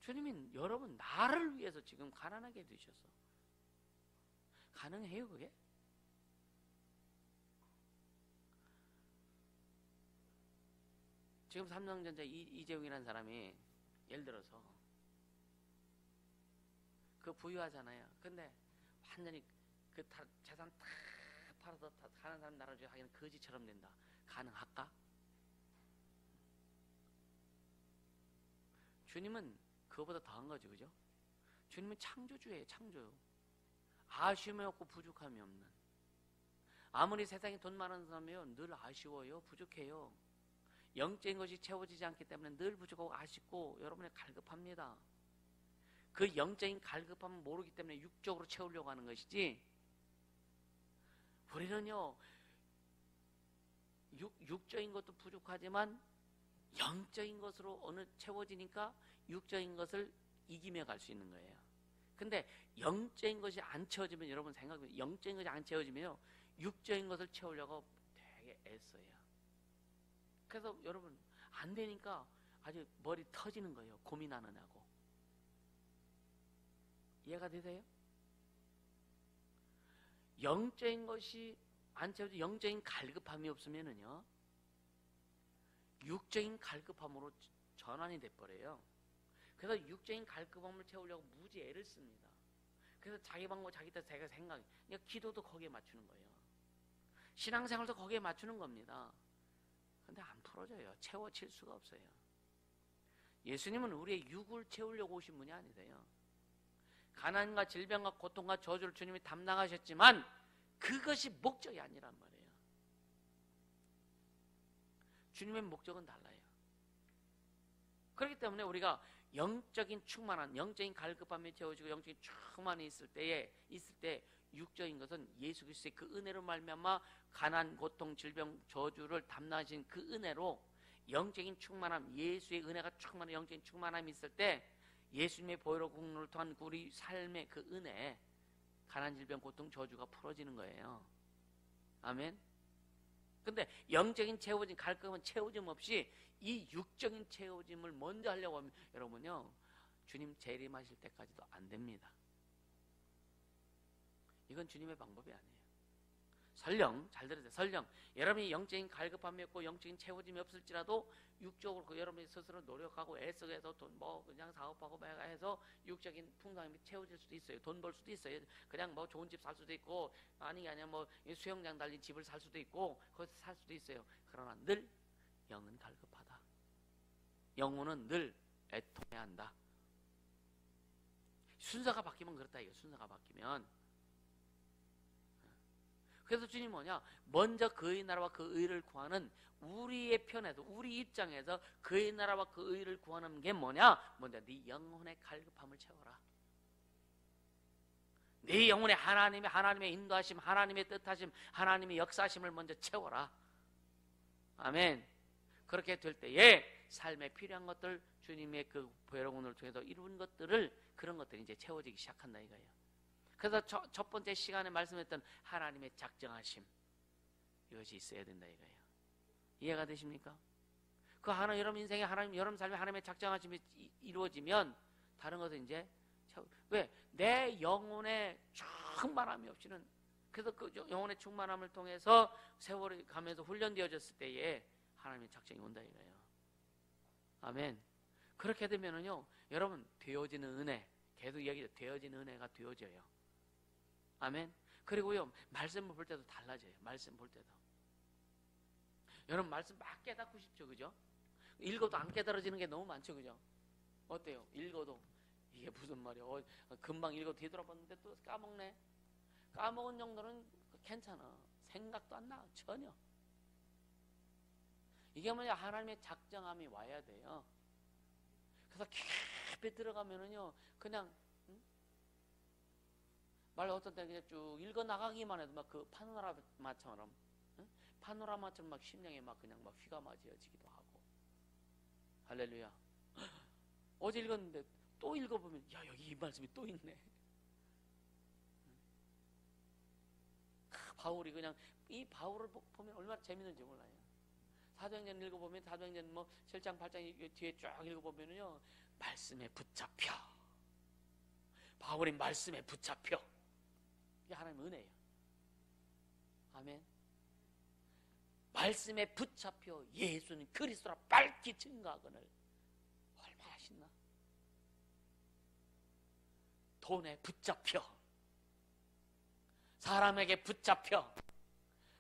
주님이 여러분 나를 위해서 지금 가난하게 되셔서 가능해요 그게? 지금 삼성전자 이재용이라는 사람이 예를 들어서 그 부유하잖아요. 근데 완전히 그 재산 다 팔아서 가는 사람 나라주고 하기는 거지처럼 된다. 가능할까? 주님은 그거보다 더한 거죠, 그죠? 주님은 창조주예요, 창조. 아쉬움이 없고 부족함이 없는. 아무리 세상에 돈 많은 사람이요, 늘 아쉬워요, 부족해요. 영적인 것이 채워지지 않기 때문에 늘 부족하고 아쉽고 여러분이 갈급합니다. 그 영적인 갈급함은 모르기 때문에 육적으로 채우려고 하는 것이지, 우리는요 육적인 것도 부족하지만 영적인 것으로 어느 채워지니까 육적인 것을 이기며 갈 수 있는 거예요. 근데 영적인 것이 안 채워지면 여러분 생각해보세요. 영적인 것이 안 채워지면요 육적인 것을 채우려고 되게 애써요. 그래서 여러분 안 되니까 아주 머리 터지는 거예요. 고민 안 하냐고. 이해가 되세요? 영적인 것이 안 채워져 영적인 갈급함이 없으면은요 육적인 갈급함으로 전환이 돼버려요. 그래서 육적인 갈급함을 채우려고 무지 애를 씁니다. 그래서 자기 방법 자기 뜻 자기가 생각, 그러니까 기도도 거기에 맞추는 거예요. 신앙생활도 거기에 맞추는 겁니다. 근데 안 풀어져요. 채워질 수가 없어요. 예수님은 우리의 육을 채우려고 오신 분이 아니세요. 가난과 질병과 고통과 저주를 주님이 담당하셨지만 그것이 목적이 아니란 말이에요. 주님의 목적은 달라요. 그렇기 때문에 우리가 영적인 충만한, 영적인 갈급함에 채워지고 영적인 충만이 있을 때 육적인 것은 예수 그리스도의 그 은혜로 말미암아 가난, 고통, 질병, 저주를 담당하신 그 은혜로 영적인 충만함, 예수의 은혜가 충만한 영적인 충만함이 있을 때 예수님의 보혈로 공로를 통한 우리 삶의 그 은혜, 가난, 질병, 고통, 저주가 풀어지는 거예요. 아멘. 근데 영적인 채워짐, 갈급한 채워짐 없이 이 육적인 채워짐을 먼저 하려고 하면 여러분요, 주님 재림하실 때까지도 안 됩니다. 이건 주님의 방법이 아니에요. 설령, 잘 들으세요. 설령 여러분이 영적인 갈급함이 없고 영적인 채워짐이 없을지라도 육적으로 여러분이 스스로 노력하고 애써서 돈 그냥 사업하고 해서 육적인 풍성함이 채워질 수도 있어요. 돈 벌 수도 있어요. 그냥 좋은 집 살 수도 있고 아니 수영장 달린 집을 살 수도 있고 거기서 살 수도 있어요. 그러나 늘 영은 갈급하다. 영혼은 늘 애통해야 한다. 순서가 바뀌면 그렇다 이거. 순서가 바뀌면. 그래서 주님 뭐냐? 먼저 그의 나라와 그 의를 구하는 우리의 편에서 우리 입장에서 그의 나라와 그 의를 구하는 게 뭐냐? 먼저 네 영혼의 갈급함을 채워라. 네 영혼의 하나님의 인도하심, 하나님의 뜻하심, 하나님의 역사하심을 먼저 채워라. 아멘. 그렇게 될 때에 삶에 필요한 것들, 주님의 그 보혈의 통해서 이룬 것들을, 그런 것들이 이제 채워지기 시작한다 이거예요. 그래서 첫 번째 시간에 말씀했던 하나님의 작정하심, 이것이 있어야 된다 이거예요. 이해가 되십니까? 그 하나 여러분 인생에 여러분 삶에 하나님의 작정하심이 이루어지면 다른 것은 이제 왜? 내 영혼의 충만함이 없이는, 그래서 그 영혼의 충만함을 통해서 세월이 가면서 훈련되어졌을 때에 하나님의 작정이 온다 이거예요. 아멘. 그렇게 되면은요, 여러분 되어지는 은혜, 계속 얘기죠. 되어지는 은혜가 되어져요. 아멘. 그리고요, 말씀을 볼 때도 달라져요. 말씀 볼 때도. 여러분 말씀 막 깨닫고 싶죠, 그죠? 읽어도 안 깨달아지는 게 너무 많죠, 그죠? 어때요? 읽어도 이게 무슨 말이야? 금방 읽어도 되돌아봤는데 또 까먹네. 까먹은 정도는 괜찮아. 생각도 안 나, 전혀. 이게 뭐냐? 하나님의 작정함이 와야 돼요. 그래서 깊이 들어가면은요, 그냥 말 어떤 때 그냥 쭉 읽어 나가기만 해도 막 그 파노라마처럼, 파노라마처럼 막 심령에 막 그냥 막 휘가 맞이어지기도 하고. 할렐루야. 어제 읽었는데 또 읽어보면 야, 여기 이 말씀이 또 있네. 바울이 그냥 이 바울을 보면 얼마나 재밌는지 몰라요. 사도행전 읽어보면 사도행전 7장 8장 뒤에 쫙 읽어보면요, 말씀에 붙잡혀. 바울이 말씀에 붙잡혀. 이게 하나님의 은혜예요. 아멘. 말씀에 붙잡혀 예수는 그리스도라 밝히 증거하거늘. 얼마나 신나. 돈에 붙잡혀, 사람에게 붙잡혀,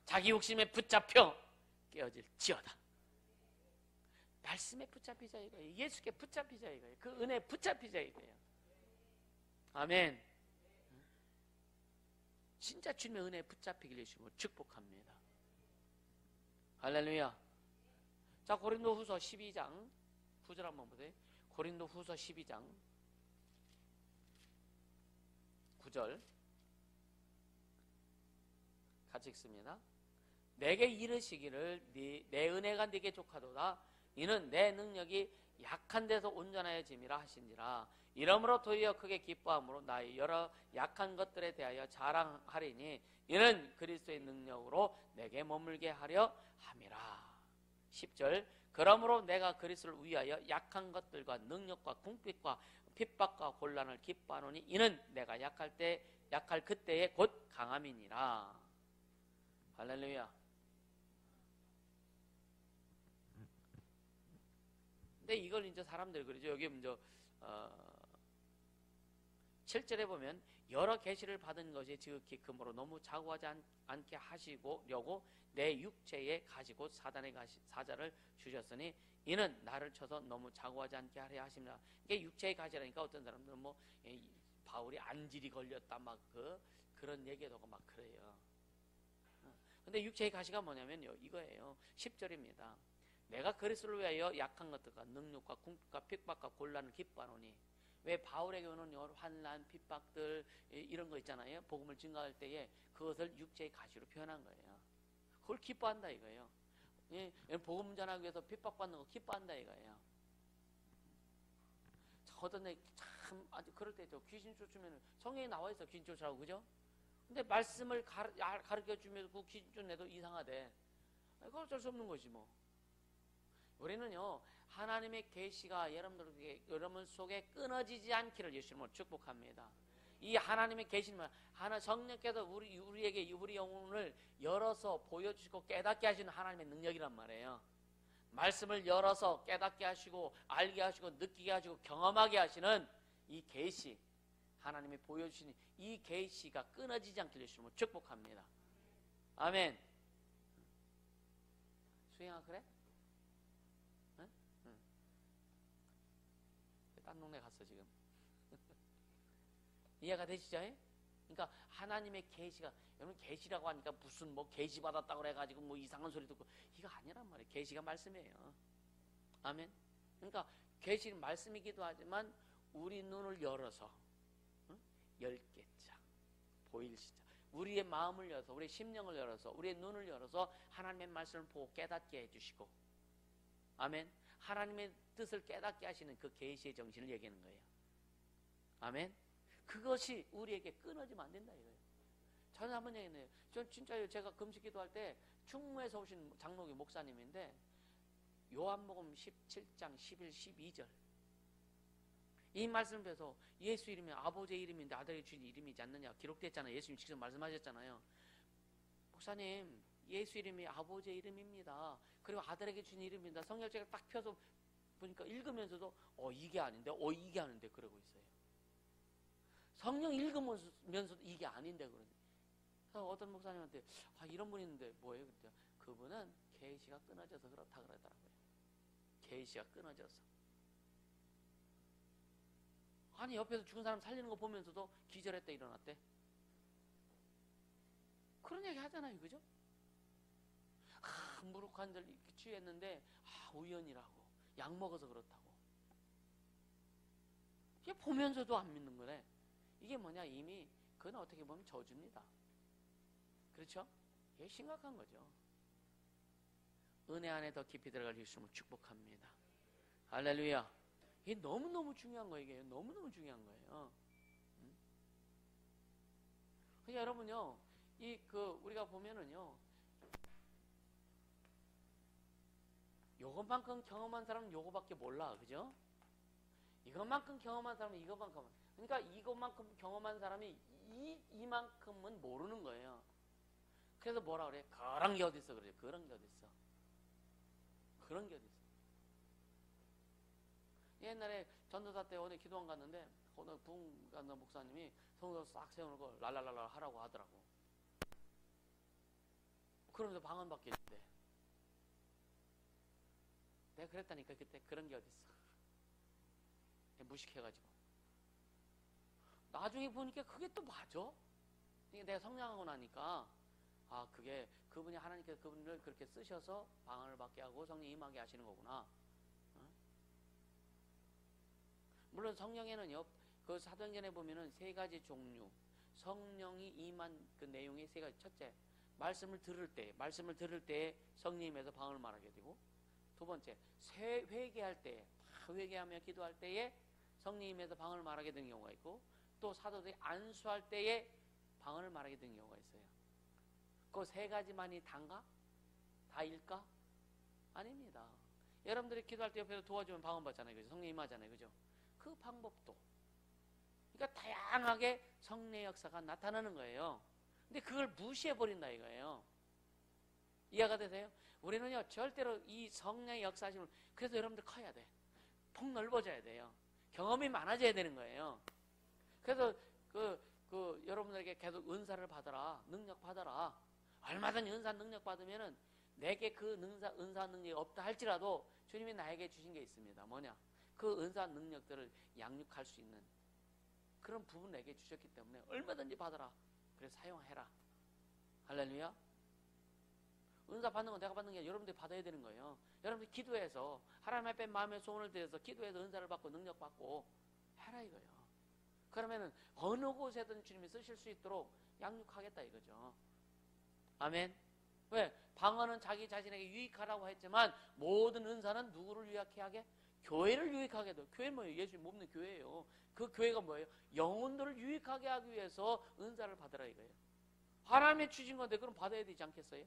자기 욕심에 붙잡혀 깨어질지어다. 말씀에 붙잡히자 이거예요. 예수께 붙잡히자 이거예요. 그 은혜에 붙잡히자 이거예요. 아멘. 진짜 주님의 은혜에 붙잡히길 예수님으로 축복합니다. 할렐루야. 자, 고린도후서 12장 9절 한번 보세요. 고린도후서 12장 9절 같이 읽습니다. 내게 이르시기를 내 은혜가 네게 족하도다. 이는 내 능력이 약한 데서 온전하여짐이라 하신지라. 이러므로 도리어 크게 기뻐함으로 나의 여러 약한 것들에 대하여 자랑하리니 이는 그리스도의 능력으로 내게 머물게 하려 함이라. 10절 그러므로 내가 그리스도를 위하여 약한 것들과 능력과 궁핍과 핍박과 곤란을 기뻐하노니 이는 내가 약할 그때에 곧 강함이니라. 할렐루야. 근데 이걸 이제 사람들이 그러죠. 여기 먼저 7절에 보면 여러 계시를 받은 것이 지극히 금으로 너무 자고하지 않게 하시려고 내 육체에 가지고 사단의 사자를 주셨으니 이는 나를 쳐서 너무 자고하지 않게 하려 하십니다. 이게 육체에 가시라니까 어떤 사람들은 바울이 안질이 걸렸다 막 그런 얘기도 하고 막 그래요. 근데 육체의 가시가 뭐냐면요, 이거예요. 10절입니다. 내가 그리스도를 위하여 약한 것들과 능력과 궁핍과 핍박과 곤란을 기뻐하노니. 왜 바울에게 오는 환난, 핍박들 이런 거 있잖아요. 복음을 증거할 때에 그것을 육체의 가시로 표현한 거예요. 그걸 기뻐한다 이거예요. 복음 전하기 위해서 핍박받는 거 기뻐한다 이거예요. 어떤 애 참 아주 그럴 때 있죠. 귀신 쫓으면 성경에 나와 있어, 귀신 쫓으라고, 그죠? 근데 말씀을 가르쳐 주면서 그 귀신 쫓내도 이상하대. 그거 어쩔 수 없는 거지 뭐. 우리는요, 하나님의 계시가 여러분 속에 끊어지지 않기를 예수님으로 축복합니다. 이 하나님의 계시는 하나 성령께서 우리에게 우리 영혼을 열어서 보여주시고 깨닫게 하시는 하나님의 능력이란 말이에요. 말씀을 열어서 깨닫게 하시고 알게 하시고 느끼게 하시고 경험하게 하시는 이 계시, 하나님이 보여주시는 이 계시가 끊어지지 않길 예수님으로 축복합니다. 아멘. 수영아 그래? 응? 응. 딴 동네 갔어 지금. 이해가 되시죠? 그러니까 하나님의 계시가, 여러분 계시라고 하니까 무슨 뭐 계시 받았다고 그래가지고 뭐 이상한 소리 듣고, 이거 아니란 말이에요. 계시가 말씀이에요. 아멘. 그러니까 계시는 말씀이기도 하지만 우리 눈을 열어서, 응? 열겠자 보일시자, 우리의 마음을 열어서, 우리의 심령을 열어서, 우리의 눈을 열어서 하나님의 말씀을 보고 깨닫게 해주시고, 아멘. 하나님의 뜻을 깨닫게 하시는 그 계시의 정신을 얘기하는 거예요. 아멘. 그것이 우리에게 끊어지면 안 된다 이거예요. 저는 한번 얘기했네요. 전 진짜요. 제가 금식 기도할 때 충무에서 오신 장로교 목사님인데, 요한복음 17장 11, 12절 이 말씀을 배워서 예수 이름이 아버지의 이름인데 아들의 주인 이름이지 않느냐 기록됐잖아요. 예수님 직접 말씀하셨잖아요. 목사님, 예수 이름이 아버지의 이름입니다. 그리고 아들에게 주신 이름입니다. 성경책을 딱 펴서 보니까 읽으면서도 이게 아닌데 이게 아닌데 그러고 있어요. 성경 읽으면서도 이게 아닌데 그러네. 어떤 목사님한테 이런 분이 있는데 뭐예요? 그때 그분은 계시가 끊어져서 그렇다 그러더라고요. 계시가 끊어져서. 아니 옆에서 죽은 사람 살리는 거 보면서도 기절했대 일어났대. 그런 얘기 하잖아요, 그죠? 무릎 관절 취했는데 우연이라고, 약 먹어서 그렇다고. 이게 보면서도 안 믿는 거네. 이게 뭐냐, 이미 그건 어떻게 보면 저주입니다. 그렇죠? 이게 심각한 거죠. 은혜 안에 더 깊이 들어갈 수 있음을 축복합니다. 할렐루야. 이게 너무너무 중요한 거예요. 이게 너무너무 중요한 거예요. 그러니까 여러분요, 우리가 보면은요, 요것만큼 경험한 사람은 요거밖에 몰라. 그죠? 이것만큼 경험한 사람은 이것만큼. 그러니까 이것만큼 경험한 사람이 이만큼은 모르는 거예요. 그래서 뭐라 그래? 그런 게 어딨어 그래요. 그런 게 어딨어. 그런 게 어딨어. 옛날에 전도사 때 어디 기도원 갔는데 어느 부흥 가는 목사님이 성도 싹 세워놓고 랄랄랄라 하라고 하더라고. 그러면서 방언 받게 했대. 내가 그랬다니까 그때. 그런 게 어딨어. 무식해가지고. 나중에 보니까 그게 또 맞아. 내가 성장하고 나니까 그게 그분이 하나님께서 그분을 그렇게 쓰셔서 방언을 받게 하고 성령 임하게 하시는 거구나. 물론 성령에는요, 그 사도행전에 보면은 세 가지 종류, 성령이 임한 그 내용이 세 가지. 첫째, 말씀을 들을 때 성령님에서 방언을 말하게 되고, 두 번째, 회개할 때, 회개하며 기도할 때에 성령님에서 방언을 말하게 되는 경우가 있고, 또 사도들이 안수할 때에 방언을 말하게 되는 경우가 있어요. 그 세 가지만이 단가? 다일까? 아닙니다. 여러분들이 기도할 때 옆에서 도와주면 방언 받잖아요. 그죠? 성령 임하잖아요. 그죠? 그 방법도. 그러니까 다양하게 성령의 역사가 나타나는 거예요. 근데 그걸 무시해버린다 이거예요. 이해가 되세요? 우리는요, 절대로 이 성령의 역사심을, 그래서 여러분들 커야 돼. 폭 넓어져야 돼요. 경험이 많아져야 되는 거예요. 그래서 여러분들에게 계속 은사를 받아라, 능력 받아라. 얼마든지 은사 능력 받으면은 내게 그 은사 능력이 없다 할지라도 주님이 나에게 주신 게 있습니다. 뭐냐? 그 은사 능력들을 양육할 수 있는 그런 부분 내게 주셨기 때문에 얼마든지 받아라. 그래서 사용해라. 할렐루야. 은사 받는 건 내가 받는 게 아니라 여러분들이 받아야 되는 거예요. 여러분들이 기도해서 하나님 앞에 마음의 소원을 드려서 기도해서 은사를 받고 능력 받고 해라 이거예요. 그러면은 어느 곳에든 주님이 쓰실 수 있도록 양육하겠다 이거죠. 아멘. 왜? 방언은 자기 자신에게 유익하라고 했지만 모든 은사는 누구를 유익하게 하게? 교회를 유익하게 돼. 교회는 뭐예요? 예수님 몸는 교회예요. 그 교회가 뭐예요? 영혼들을 유익하게 하기 위해서 은사를 받으라 이거예요. 하나님의 주신 건데 그럼 받아야 되지 않겠어요?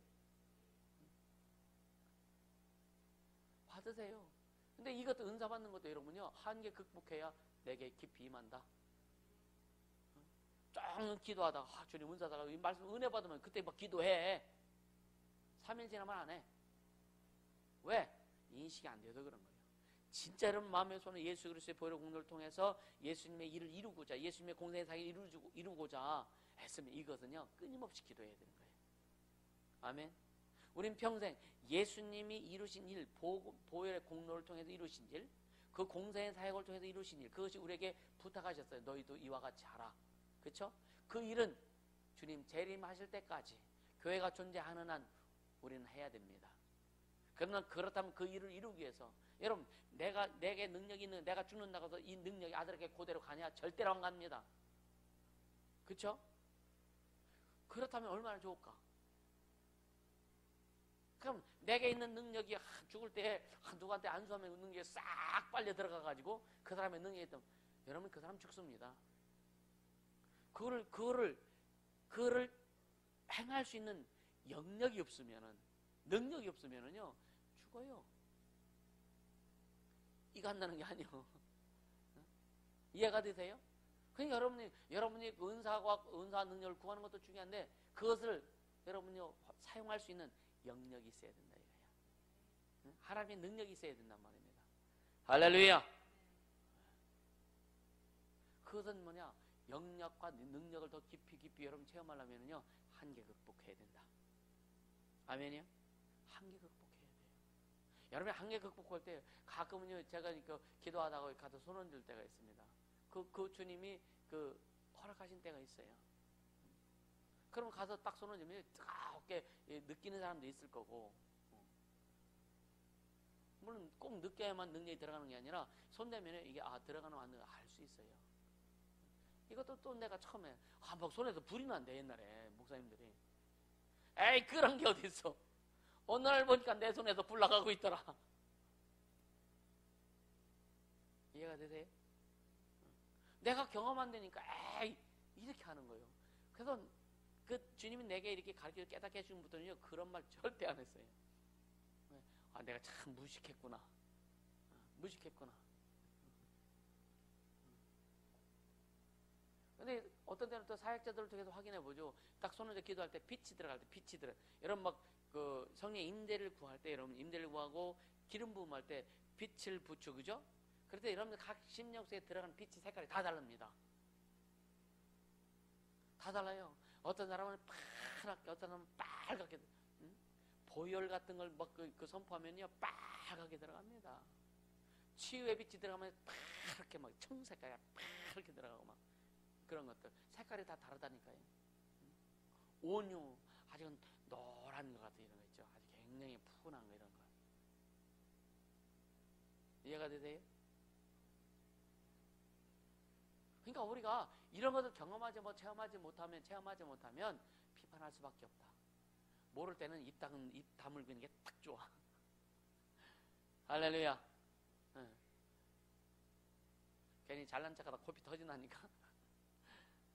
받으세요. 근데 이것도 은사 받는 것도 여러분요, 한계 극복해야 내게 깊이 임한다. 쫙 기도하다가 주님 은사 달라고 이 말씀 은혜 받으면 그때 막 기도해. 3일 지나면 안 해. 왜? 인식이 안 돼서 그런 거예요. 진짜 여러분 마음의 손에 예수 그리스도의 보혈의 공로를 통해서 예수님의 일을 이루고자, 예수님의 공생의 사역을 이루고자 했으면 이것은요 끊임없이 기도해야 되는 거예요. 아멘. 우린 평생 예수님이 이루신 일, 보혈의 공로를 통해서 이루신 일, 그 공생의 사역을 통해서 이루신 일, 그것이 우리에게 부탁하셨어요. 너희도 이와 같이 하라. 그렇죠? 그 일은 주님 재림하실 때까지 교회가 존재하는 한 우리는 해야 됩니다. 그러나 그렇다면 그 일을 이루기 위해서 여러분 내게 능력이 있는 내가 죽는다고 해서 이 능력이 아들에게 그대로 가냐? 절대로 안 갑니다. 그렇죠? 그렇다면 얼마나 좋을까? 그럼 내게 있는 능력이 죽을 때 누구한테 안수하면 능력이 싹 빨려 들어가가지고 그 사람의 능력이 있다면 여러분 그 사람 죽습니다. 그거를 행할 수 있는 영역이 없으면은, 능력이 없으면은요 죽어요. 이거 한다는 게 아니에요. 이해가 되세요? 그러니까 여러분이 은사 능력을 구하는 것도 중요한데 그것을 여러분이 사용할 수 있는 영역이 있어야 된다 이거야. 하나님의 능력이 있어야 된단 말입니다. 할렐루야. 그것은 뭐냐? 영역과 능력을 더 깊이 여러분 체험하려면요 한계 극복해야 된다. 아멘이요? 한계 극복해야 돼요. 여러분이 한계 극복할 때 가끔은요 제가 기도하다가 가서 손 흔들 때가 있습니다. 그 주님이 허락하신 때가 있어요. 그럼 가서 딱 손 흔들면 뜨겁게 느끼는 사람도 있을 거고, 물론 꼭 느껴야만 능력이 들어가는 게 아니라 손 대면 이게 들어가는 안 들어가는 알 수 있어요. 이것도 또 내가 처음에 막 손에서 불이 난대. 옛날에 목사님들이 에이 그런 게 어디 있어. 오늘 보니까 내 손에서 불 나가고 있더라. 이해가 되세요? 내가 경험한 데니까 에이 이렇게 하는 거예요. 그래서 그 주님이 내게 이렇게 가르쳐 깨닫게 해주신 분들은요 그런 말 절대 안 했어요. 내가 참 무식했구나. 근데 어떤 때는 또 사역자들을 통해서 확인해 보죠. 딱 손을 기도할 때 빛이 들어갈 때 빛이 들어. 여러분 막 성령 임대를 구할 때 여러분 임대를 구하고 기름 부음할 때 빛을 붙여, 그죠? 그럴 때 여러분들 각 심령속에 들어가는 빛이 색깔이 다 다릅니다. 다 달라요. 어떤 사람은 파랗게, 어떤 사람은 빨갛게, 보혈 같은 걸 막 선포하면요 빨갛게 들어갑니다. 치유의 빛이 들어가면 파랗게 막 청색깔이 파랗게 들어가고 막 그런 것들 색깔이 다 다르다니까요. 온유 아주 노란 것 같은 이런 거 있죠. 아주 굉장히 푸근한 거 이런 거. 이해가 되세요? 그러니까 우리가 이런 것을 체험하지 못하면 비판할 수밖에 없다. 모를 때는 입 다물고 있는 게 딱 좋아. 할렐루야. 괜히 잘난 척하다 코피 터진다니까.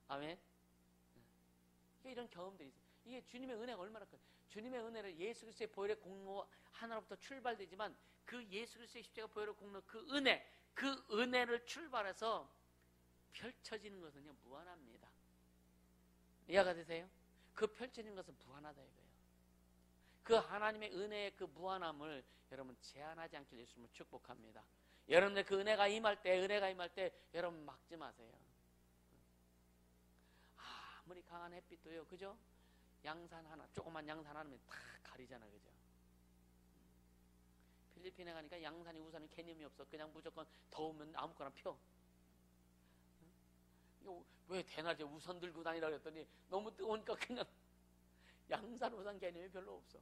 아멘. 이런 경험들이 있어요. 이게 주님의 은혜가 얼마나 큰, 주님의 은혜를 예수 그리스도의 보혈의 공로 하나로부터 출발되지만 그 예수 그리스도의 십자가 보혈의 공로 그 은혜를 출발해서 펼쳐지는 것은요 무한합니다. 이해가 되세요? 그 펼쳐지는 것은 무한하다 이거예요. 그 하나님의 은혜의 그 무한함을 여러분 제한하지 않길 예수님을 축복합니다. 여러분들 그 은혜가 임할 때 여러분 막지 마세요. 아무리 강한 햇빛도요, 그죠? 양산 하나, 조그만 양산 하나면 다 가리잖아, 그죠? 필리핀에 가니까 양산이 우산은 개념이 없어. 그냥 무조건 더우면 아무거나 펴. 이거 왜 대낮에 우산 들고 다니라 그랬더니 너무 뜨거우니까 그냥 양산 우산 개념이 별로 없어.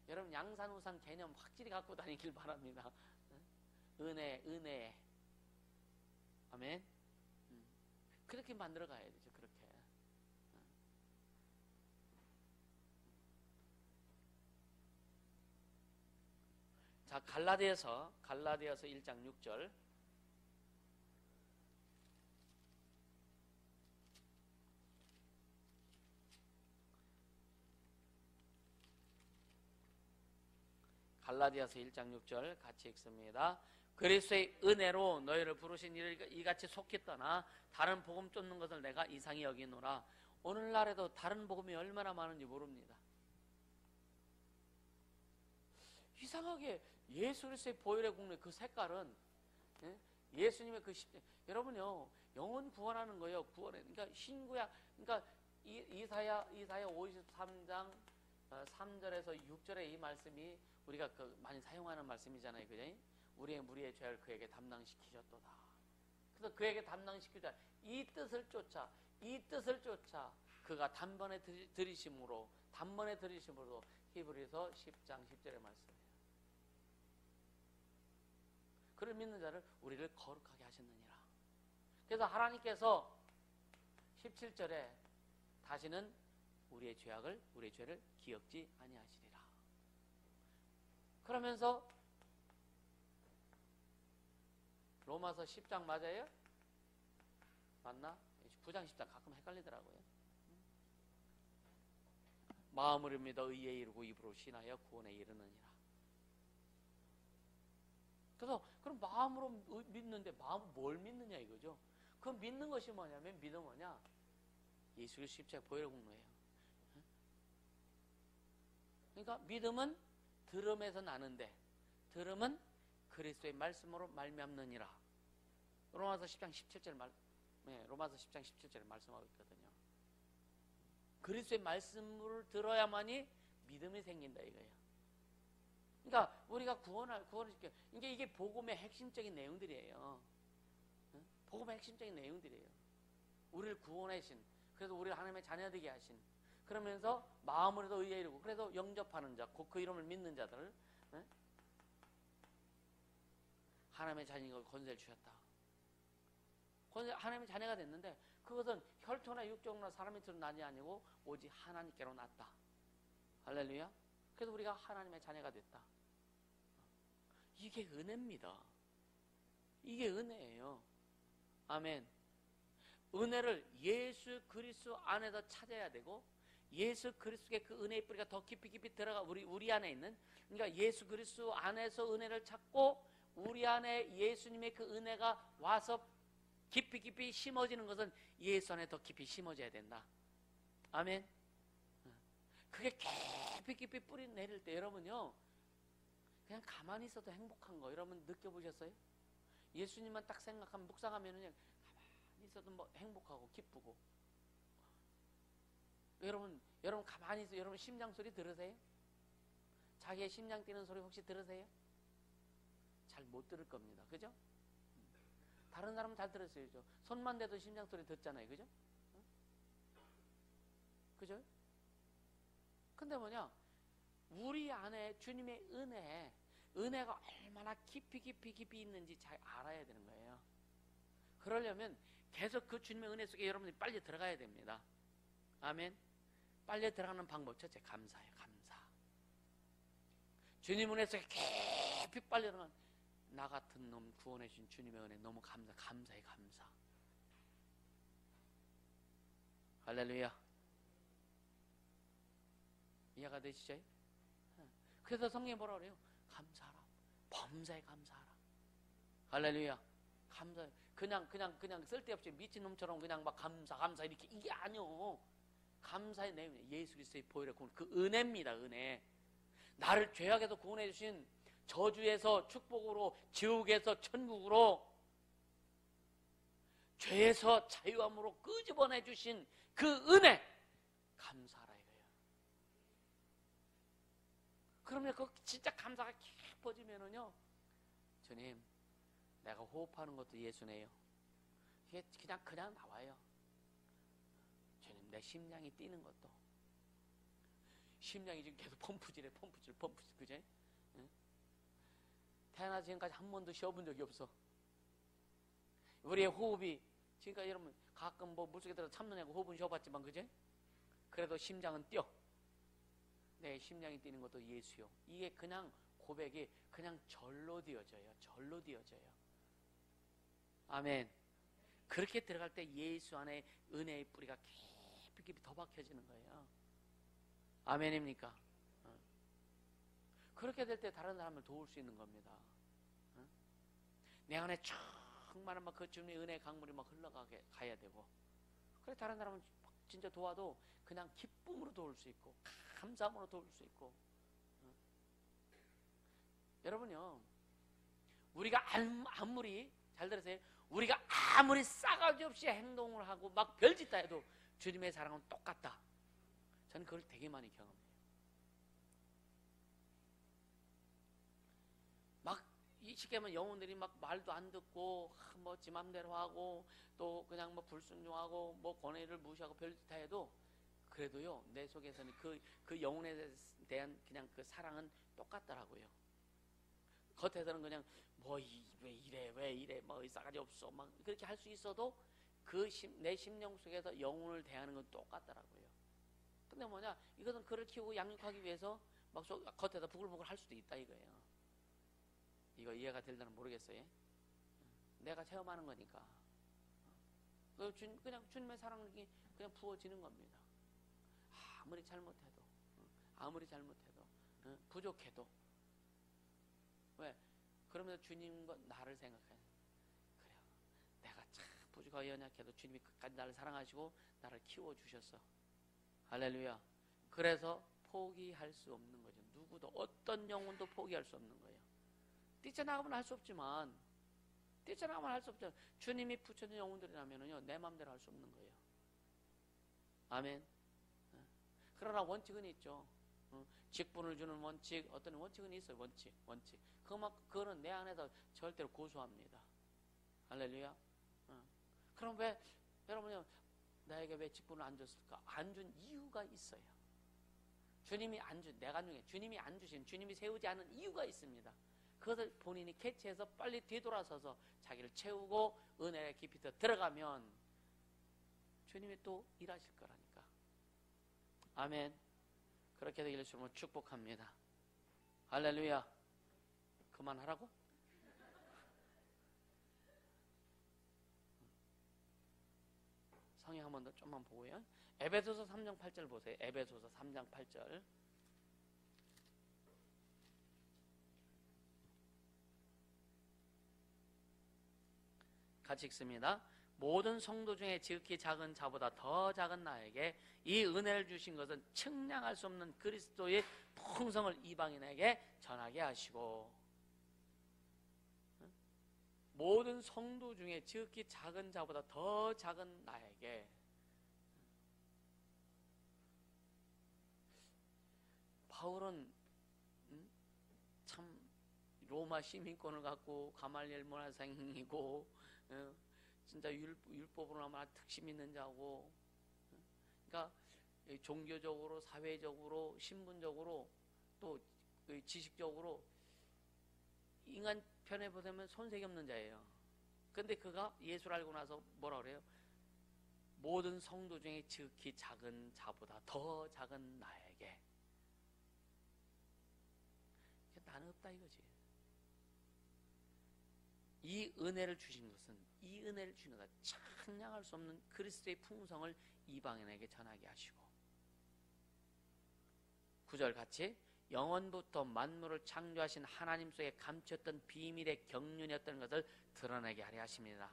여러분 양산 우산 개념 확실히 갖고 다니길 바랍니다. 은혜. 아멘. 그렇게 만들어 가야 되죠. 그렇게. 자, 갈라디아서 1장 6절. 갈라디아서 1장 6절 같이 읽습니다. 그리스도의 은혜로 너희를 부르신 이를 이같이 속히 떠나 다른 복음 쫓는 것을 내가 이상히 여기노라. 오늘날에도 다른 복음이 얼마나 많은지 모릅니다. 이상하게 예수 그리스도의 보혈의 국내 그 색깔은, 예수님의 그 십자가, 여러분요 영혼 구원하는 거예요. 구원해. 그러니까 신구약, 그러니까 이사야 53장 3절에서 6절의 이 말씀이 우리가 많이 사용하는 말씀이잖아요. 그죠? 우리의 무리의 죄를 그에게 담당시키셨도다. 그래서 그에게 담당시키자 이 뜻을 쫓아 그가 단번에 들이심으로 히브리서 10장 10절의 말씀이에요. 그를 믿는 자를 우리를 거룩하게 하셨느니라. 그래서 하나님께서 17절에 다시는 우리의 죄를 기억지 아니하시리라. 그러면서 로마서 10장 맞아요? 맞나? 9장 10장 가끔 헷갈리더라고요. 마음으로 믿어 의에 이르고 입으로 신하여 구원에 이르느니라. 그래서 그럼 마음으로 믿는데 마음으로 뭘 믿느냐 이거죠. 그 믿는 것이 뭐냐면 믿음 뭐냐? 예수 그리스도 십자가 보혈의 공로예요. 그러니까 믿음은 들음에서 나는데 들음은 그리스도의 말씀으로 말미암느니라. 로마서 10장 17절을 말씀하고 있거든요. 그리스도의 말씀을 들어야만이 믿음이 생긴다 이거예요. 그러니까 우리가 구원을 시켜. 이게 복음의 핵심적인 내용들이에요. 복음의 핵심적인 내용들이에요. 우리를 구원하신, 그래서 우리를 하나님의 자녀되게 하신, 그러면서 마음으로도 의에 이르고, 그래서 영접하는 자, 곧 그 이름을 믿는 자들을 하나님의 자녀가 권세를 주셨다. 하나님의 자녀가 됐는데 그것은 혈통이나 육종이나 사람의 뜻으로 난이 아니고 오직 하나님께로 났다. 할렐루야. 그래서 우리가 하나님의 자녀가 됐다. 이게 은혜입니다. 이게 은혜예요. 아멘. 은혜를 예수 그리스도 안에서 찾아야 되고, 예수 그리스도의 그 은혜의 뿌리가 더 깊이 들어가 우리 안에 있는, 그러니까 예수 그리스도 안에서 은혜를 찾고 우리 안에 예수님의 그 은혜가 와서 깊이 심어지는 것은 예수 안에 더 깊이 심어져야 된다. 아멘. 그게 깊이 뿌리 내릴 때 여러분요 그냥 가만히 있어도 행복한 거 여러분 느껴보셨어요? 예수님만 딱 생각하면 묵상하면은 그냥 가만히 있어도 뭐 행복하고 기쁘고. 여러분 가만히 있어. 여러분 심장 소리 들으세요? 자기의 심장 뛰는 소리 혹시 들으세요? 잘 못 들을 겁니다. 그죠? 다른 사람은 잘 들었어요. 손만 대도 심장 소리 듣잖아요. 그죠? 그죠? 근데 뭐냐? 우리 안에 주님의 은혜가 얼마나 깊이 있는지 잘 알아야 되는 거예요. 그러려면 계속 그 주님의 은혜 속에 여러분들이 빨리 들어가야 됩니다. 아멘. 빨리 들어가는 방법 첫째 감사예요. 감사. 주님 은혜 속에 깊이 빨리 들어가는, 나 같은 놈 구원해 주신 주님의 은혜 너무 감사해. 감사. 할렐루야. 이해가 되시죠? 그래서 성경이 뭐라 그래요? 감사하라. 범사에 감사하라. 할렐루야. 감사. 그냥 쓸데없이 미친놈처럼 그냥 막 감사 이렇게, 이게 아니요. 감사의 내용이에요. 예수 그리스도의 보혈의 구원, 그 은혜입니다. 은혜. 나를 죄악에서 구원해 주신, 저주에서 축복으로, 지옥에서 천국으로, 죄에서 자유함으로 끄집어내 주신 그 은혜 감사하라 이거예요. 그러면 그 진짜 감사가 깊어지면은요, 주님 내가 호흡하는 것도 예수네요. 이게 그냥 나와요. 주님, 내 심장이 뛰는 것도, 심장이 지금 계속 펌프질해, 펌프질, 그제? 응? 태어나 지금까지 한 번도 쉬어본 적이 없어. 우리의 호흡이 지금까지 여러분 가끔 뭐 물속에 들어서 참느냐고 호흡은 쉬어봤지만, 그제? 그래도 심장은 뛰어. 내 심장이 뛰는 것도 예수요. 이게 그냥 고백이 그냥 절로 되어져요. 절로 되어져요. 아멘. 그렇게 들어갈 때 예수 안에 은혜의 뿌리가 깊이 깊이 더 박혀지는 거예요. 아멘입니까? 그렇게 될 때 다른 사람을 도울 수 있는 겁니다. 내 안에 충만한 막 그 주님의 은혜의 강물이 막 흘러가게 가야 되고, 그래 다른 사람은 진짜 도와도 그냥 기쁨으로 도울 수 있고 감사함으로 도울 수 있고. 여러분요, 우리가 아무리 잘 들으세요. 우리가 아무리 싸가지 없이 행동을 하고 막 별짓 다 해도 주님의 사랑은 똑같다. 저는 그걸 되게 많이 경험해요. 막 쉽게 하면 영혼들이 막 말도 안 듣고 뭐 지 맘대로 하고 또 그냥 뭐 불순종하고 뭐 권위를 무시하고 별짓 다 해도 그래도요 내 속에서는 그 영혼에 대한 그냥 그 사랑은 똑같더라고요. 겉에서는 그냥 뭐 왜 이래 뭐 싸가지 없어 막 그렇게 할 수 있어도 내 심령 속에서 영혼을 대하는 건 똑같더라고요. 근데 뭐냐, 이것은 그를 키우고 양육하기 위해서 막 겉에서 부글부글 할 수도 있다 이거예요. 이거 이해가 될려나 모르겠어요. 내가 체험하는 거니까. 그냥 주님의 사랑이 그냥 부어지는 겁니다. 아무리 잘못해도, 부족해도. 왜? 그러면서 주님과 나를 생각해. 그래요. 내가 참 부족하고 연약해도 주님이 끝까지 나를 사랑하시고 나를 키워주셨어. 할렐루야. 그래서 포기할 수 없는 거죠. 누구도, 어떤 영혼도 포기할 수 없는 거예요. 뛰쳐나가면 할 수 없지만, 주님이 붙여준 영혼들이라면요, 내 마음대로 할 수 없는 거예요. 아멘. 그러나 원칙은 있죠. 직분을 주는 원칙, 어떤 원칙은 있어요. 원칙. 그거는 내 안에서 절대로 고수합니다. 할렐루야. 그럼 왜 여러분요, 나에게 왜 직분을 안 줬을까? 안 준 이유가 있어요. 주님이 안 주신, 주님이 세우지 않은 이유가 있습니다. 그것을 본인이 캐치해서 빨리 뒤돌아서서 자기를 채우고 은혜에 깊이 더 들어가면 주님이 또 일하실 거라니까. 아멘. 그렇게 되기를 주님으로 축복합니다. 할렐루야. 그만하라고? 성경 한 번 더 좀만 보고요. 에베소서 3장 8절 보세요. 에베소서 3장 8절. 같이 읽습니다. 모든 성도 중에 지극히 작은 자보다 더 작은 나에게 이 은혜를 주신 것은 측량할 수 없는 그리스도의 풍성을 이방인에게 전하게 하시고, 모든 성도 중에 지극히 작은 자보다 더 작은 나에게. 바울은 참 로마 시민권을 갖고 가말리엘 문화생이고 진짜 율법으로 아마 특심 있는 자고, 그러니까 종교적으로, 사회적으로, 신분적으로, 또 지식적으로 인간 편에 보자면 손색이 없는 자예요. 근데 그가 예수를 알고 나서 뭐라 그래요? 모든 성도 중에 지극히 작은 자보다 더 작은 나에게. 나는 없다 이거지. 이 은혜를 주신 것은, 측량할 수 없는 그리스도의 풍성을 이방인에게 전하게 하시고, 9절 같이, 영원부터 만물을 창조하신 하나님 속에 감췄던 비밀의 경륜이었던 것을 드러내게 하려 하십니다.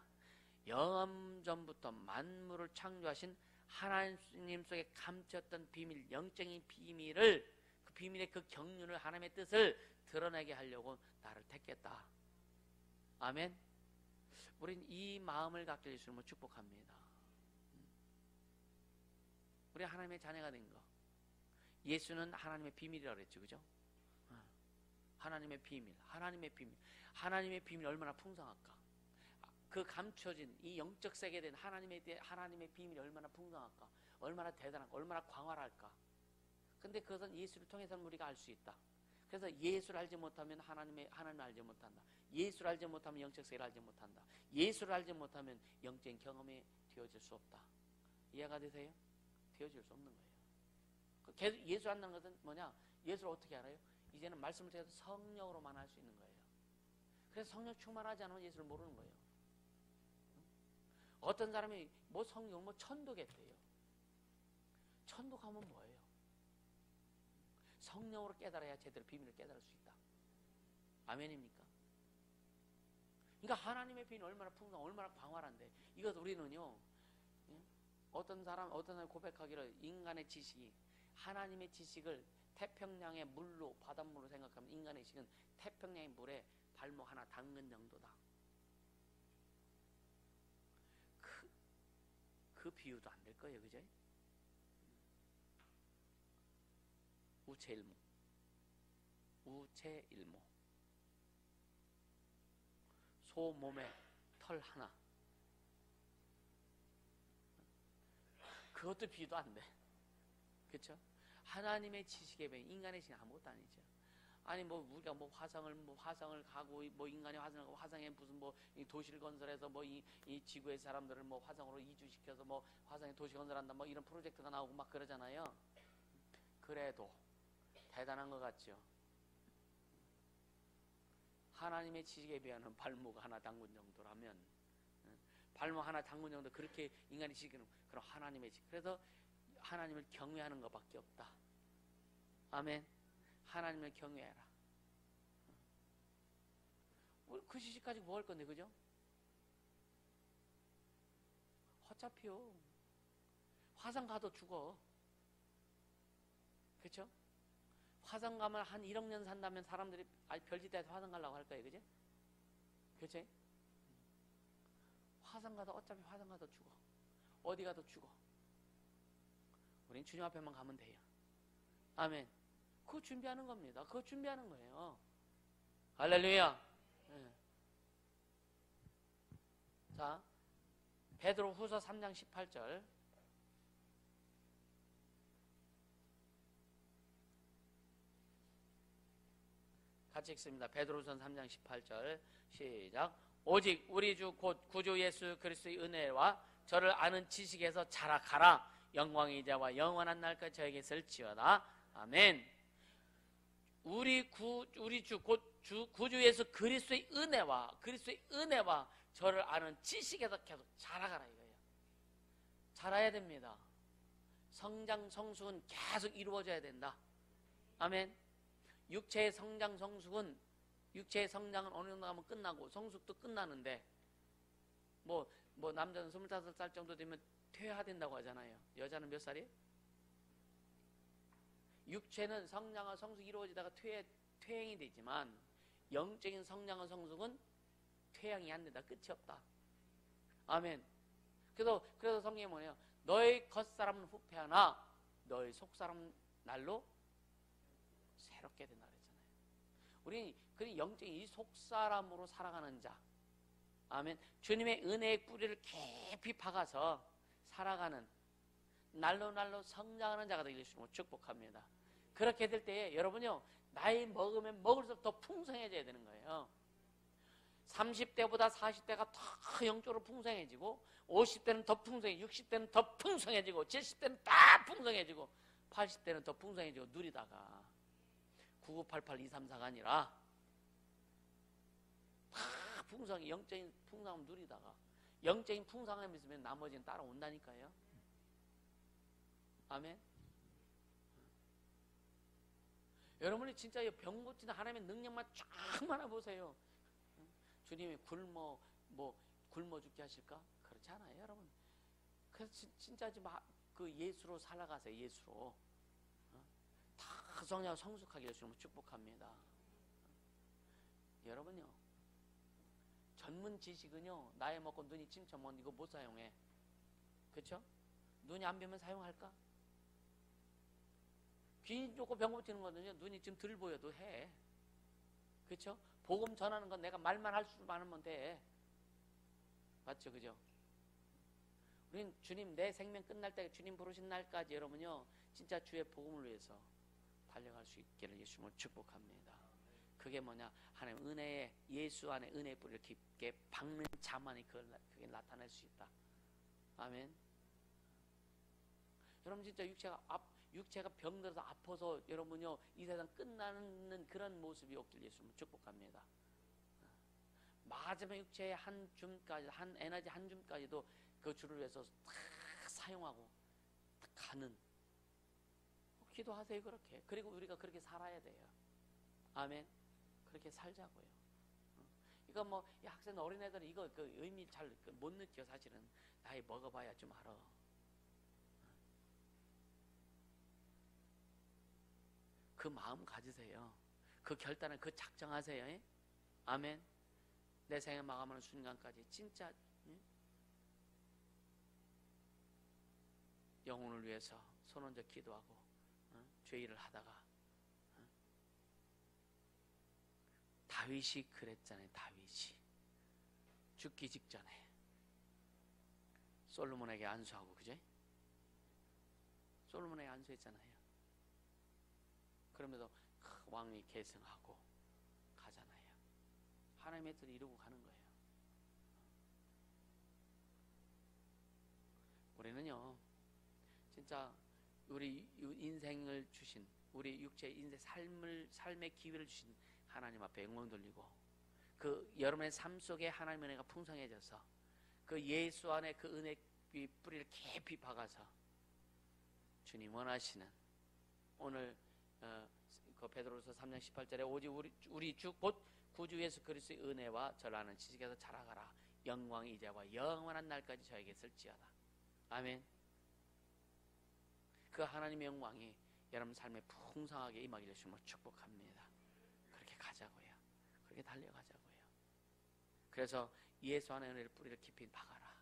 영원전부터 만물을 창조하신 하나님 속에 감췄던 비밀, 영적인 비밀을, 그 비밀의 그 경륜을, 하나님의 뜻을 드러내게 하려고 나를 택했다. 아멘. 우린 이 마음을 갖게 해주시면 축복합니다. 우리 하나님의 자녀가 된 거. 예수는 하나님의 비밀이라고 그랬죠. 그죠? 하나님의 비밀. 하나님의 비밀 얼마나 풍성할까? 그 감춰진 이 영적 세계에 대한 하나님의 비밀이 얼마나 풍성할까, 얼마나 대단할까, 얼마나 광활할까. 근데 그것은 예수를 통해서는 우리가 알 수 있다. 그래서 예수를 알지 못하면 하나님을 알지 못한다. 예수를 알지 못하면 영적 세계를 알지 못한다. 예수를 알지 못하면 영적인 경험이 되어질 수 없다. 이해가 되세요? 되어질 수 없는 거예요. 계속 예수 안다는 것은 뭐냐? 예수를 어떻게 알아요? 이제는 말씀을 통해서 성령으로만 알 수 있는 거예요. 그래서 성령 충만하지 않으면 예수를 모르는 거예요. 어떤 사람이 뭐 성령, 뭐 천도겠대요. 천도 가면 뭐예요? 성령으로 깨달아야 제대로 비밀을 깨달을 수 있다. 아멘입니까? 그러니까 하나님의 비밀이 얼마나 풍성, 얼마나 광활한데, 이것 우리는요, 어떤 사람이 고백하기를 인간의 지식이, 하나님의 지식을 태평양의 물로, 바닷물로 생각하면 인간의 지식은 태평양의 물에 발목 하나 담근 정도다. 그 비유도 안 될 거예요, 그죠? 우체일모. 소 몸에 털 하나. 그것도 비유도 안 돼. 그렇죠? 하나님의 지식에 비해 인간의 지식은 아무것도 아니죠. 아니 뭐 우리가 뭐 화성을 가고 뭐 인간이 화성을 가고 화성에 무슨 뭐 도시를 건설해서 뭐 이 지구의 사람들을 뭐 화성으로 이주시켜서 뭐 화성에 도시 건설한다 뭐 이런 프로젝트가 나오고 막 그러잖아요. 그래도 대단한 것 같죠. 하나님의 지식에 비하면 발목 하나 담근 정도라면, 발목 하나 담근 정도 그렇게 인간의 지식은 그럼 하나님의 지식. 그래서 하나님을 경외하는 것밖에 없다. 아멘. 하나님을 경외해라. 그 지식 가지고 뭐 할 건데, 그죠? 어차피요. 화성 가도 죽어. 그렇죠? 화성 가면 한 1억 년 산다면 사람들이 별지대에서 화성 가려고 할 거예요. 그죠? 그렇지? 화성 가도 어차피 화성 가도 죽어. 어디 가도 죽어. 우린 주님 앞에만 가면 돼요. 아멘. 그거 준비하는 겁니다. 그거 준비하는 거예요. 할렐루야. 네. 자, 베드로 후서 3장 18절. 같이 읽습니다. 베드로전 3장 18절 시작. 오직 우리 주 곧 구주 예수 그리스도의 은혜와 저를 아는 지식에서 자라가라. 영광의 이제와 영원한 날까지 저에게 있을지어다. 아멘. 우리 주 곧 구주 예수 그리스도의 은혜와 저를 아는 지식에서 계속 자라가라 이거예요. 자라야 됩니다. 성장 성숙은 계속 이루어져야 된다. 아멘. 육체의 성장 성숙은, 육체의 성장은 어느 정도 하면 끝나고 성숙도 끝나는데 뭐 남자는 25살 정도 되면 퇴화된다고 하잖아요. 여자는 몇 살이에요? 육체는 성장과 성숙이 이루어지다가 퇴행이 되지만 영적인 성장과 성숙은 퇴행이 안 된다. 끝이 없다. 아멘. 그래서 성경이 뭐예요? 너의 겉사람은 후패하나 너의 속사람은 날로 새롭게 된다 그랬잖아요. 우리 그 영적인 이 속사람으로 살아가는 자, 아멘. 주님의 은혜의 뿌리를 깊이 박아서 살아가는 날로 성장하는 자가 되길 주님으로 축복합니다. 그렇게 될 때에 여러분요, 나이 먹으면 먹을수록 더 풍성해져야 되는 거예요. 30대보다 40대가 더 영적으로 풍성해지고 50대는 더 풍성해지고 60대는 더 풍성해지고 70대는 다 풍성해지고 80대는 더 풍성해지고 누리다가 9988-234가 아니라 다 풍성해, 영적인 풍성함을 누리다가 영적인 풍성함이 있으면 나머지는 따라온다니까요. 아멘. 여러분이 진짜 병 고치는 하나님의 능력만 쫙 많아보세요. 주님이 굶어 죽게 하실까? 그렇지 않아요, 여러분. 그래서 진짜 그 예수로 살아가세요. 예수로. 다 성령 성숙하게 주님을 축복합니다. 여러분요, 전문 지식은요, 나이 먹고 눈이 침쳐면 이거 못 사용해. 그렇죠? 눈이 안 뵈면 사용할까? 귀 좋고 병 고치는 거는요, 눈이 좀 덜 보여도 해. 그렇죠? 복음 전하는 건 내가 말만 할 수만 하면 돼. 맞죠? 그죠? 우린 주님 내 생명 끝날 때 주님 부르신 날까지 여러분요 진짜 주의 복음을 위해서 달려갈 수 있기를 예수님을 축복합니다. 그게 뭐냐? 하나님 은혜에 예수 안에 은혜의 뿌리를 깊게 박는 자만이 그게 나타낼 수 있다. 아멘. 여러분 진짜 육체가 병들어서 아파서 여러분요 이 세상 끝나는 그런 모습이 없길 예수님을 축복합니다. 마지막 육체의 한 줌까지, 한 에너지 한 줌까지도 그 주를 위해서 다 사용하고 다 가는. 기도하세요 그렇게. 그리고 우리가 그렇게 살아야 돼요. 아멘. 그렇게 살자고요. 이거 뭐 이 학생 어린애들은 이거 그 의미 잘 못 느껴. 사실은 나이 먹어봐야 좀 알아. 그 마음 가지세요. 그 결단을 그 작정하세요. 예? 아멘. 내 생을 마감하는 순간까지 진짜 영혼을 위해서 손 얹어 기도하고 죄일을 하다가 다윗이 그랬잖아요. 다윗이 죽기 직전에 솔로몬에게 안수하고, 그제? 솔로몬에게 안수했잖아요. 그러면서 왕위 계승하고 가잖아요. 하나님의 뜻을 이루고 가는 거예요. 우리는요 진짜 우리 인생을 주신, 우리 육체의 인생 삶의 기회를 주신 하나님 앞에 영광 돌리고, 그 여러분의 삶 속에 하나님의 은혜가 풍성해져서 그 예수 안에 그 은혜 뿌리를 깊이 박아서 주님 원하시는 오늘 그 베드로서 3장 18절에 오직 우리 주 곧 구주 예수 그리스도의 은혜와 저를 아는 지식에서 자라가라. 영광이 이제와 영원한 날까지 저에게 있을지어다. 아멘. 그 하나님의 영광이 여러분 삶에 풍성하게 임하기를 주님으로 축복합니다. 그렇게 가자고요. 그렇게 달려가자고요. 그래서 예수 안에 은혜를 뿌리를 깊이 박아라.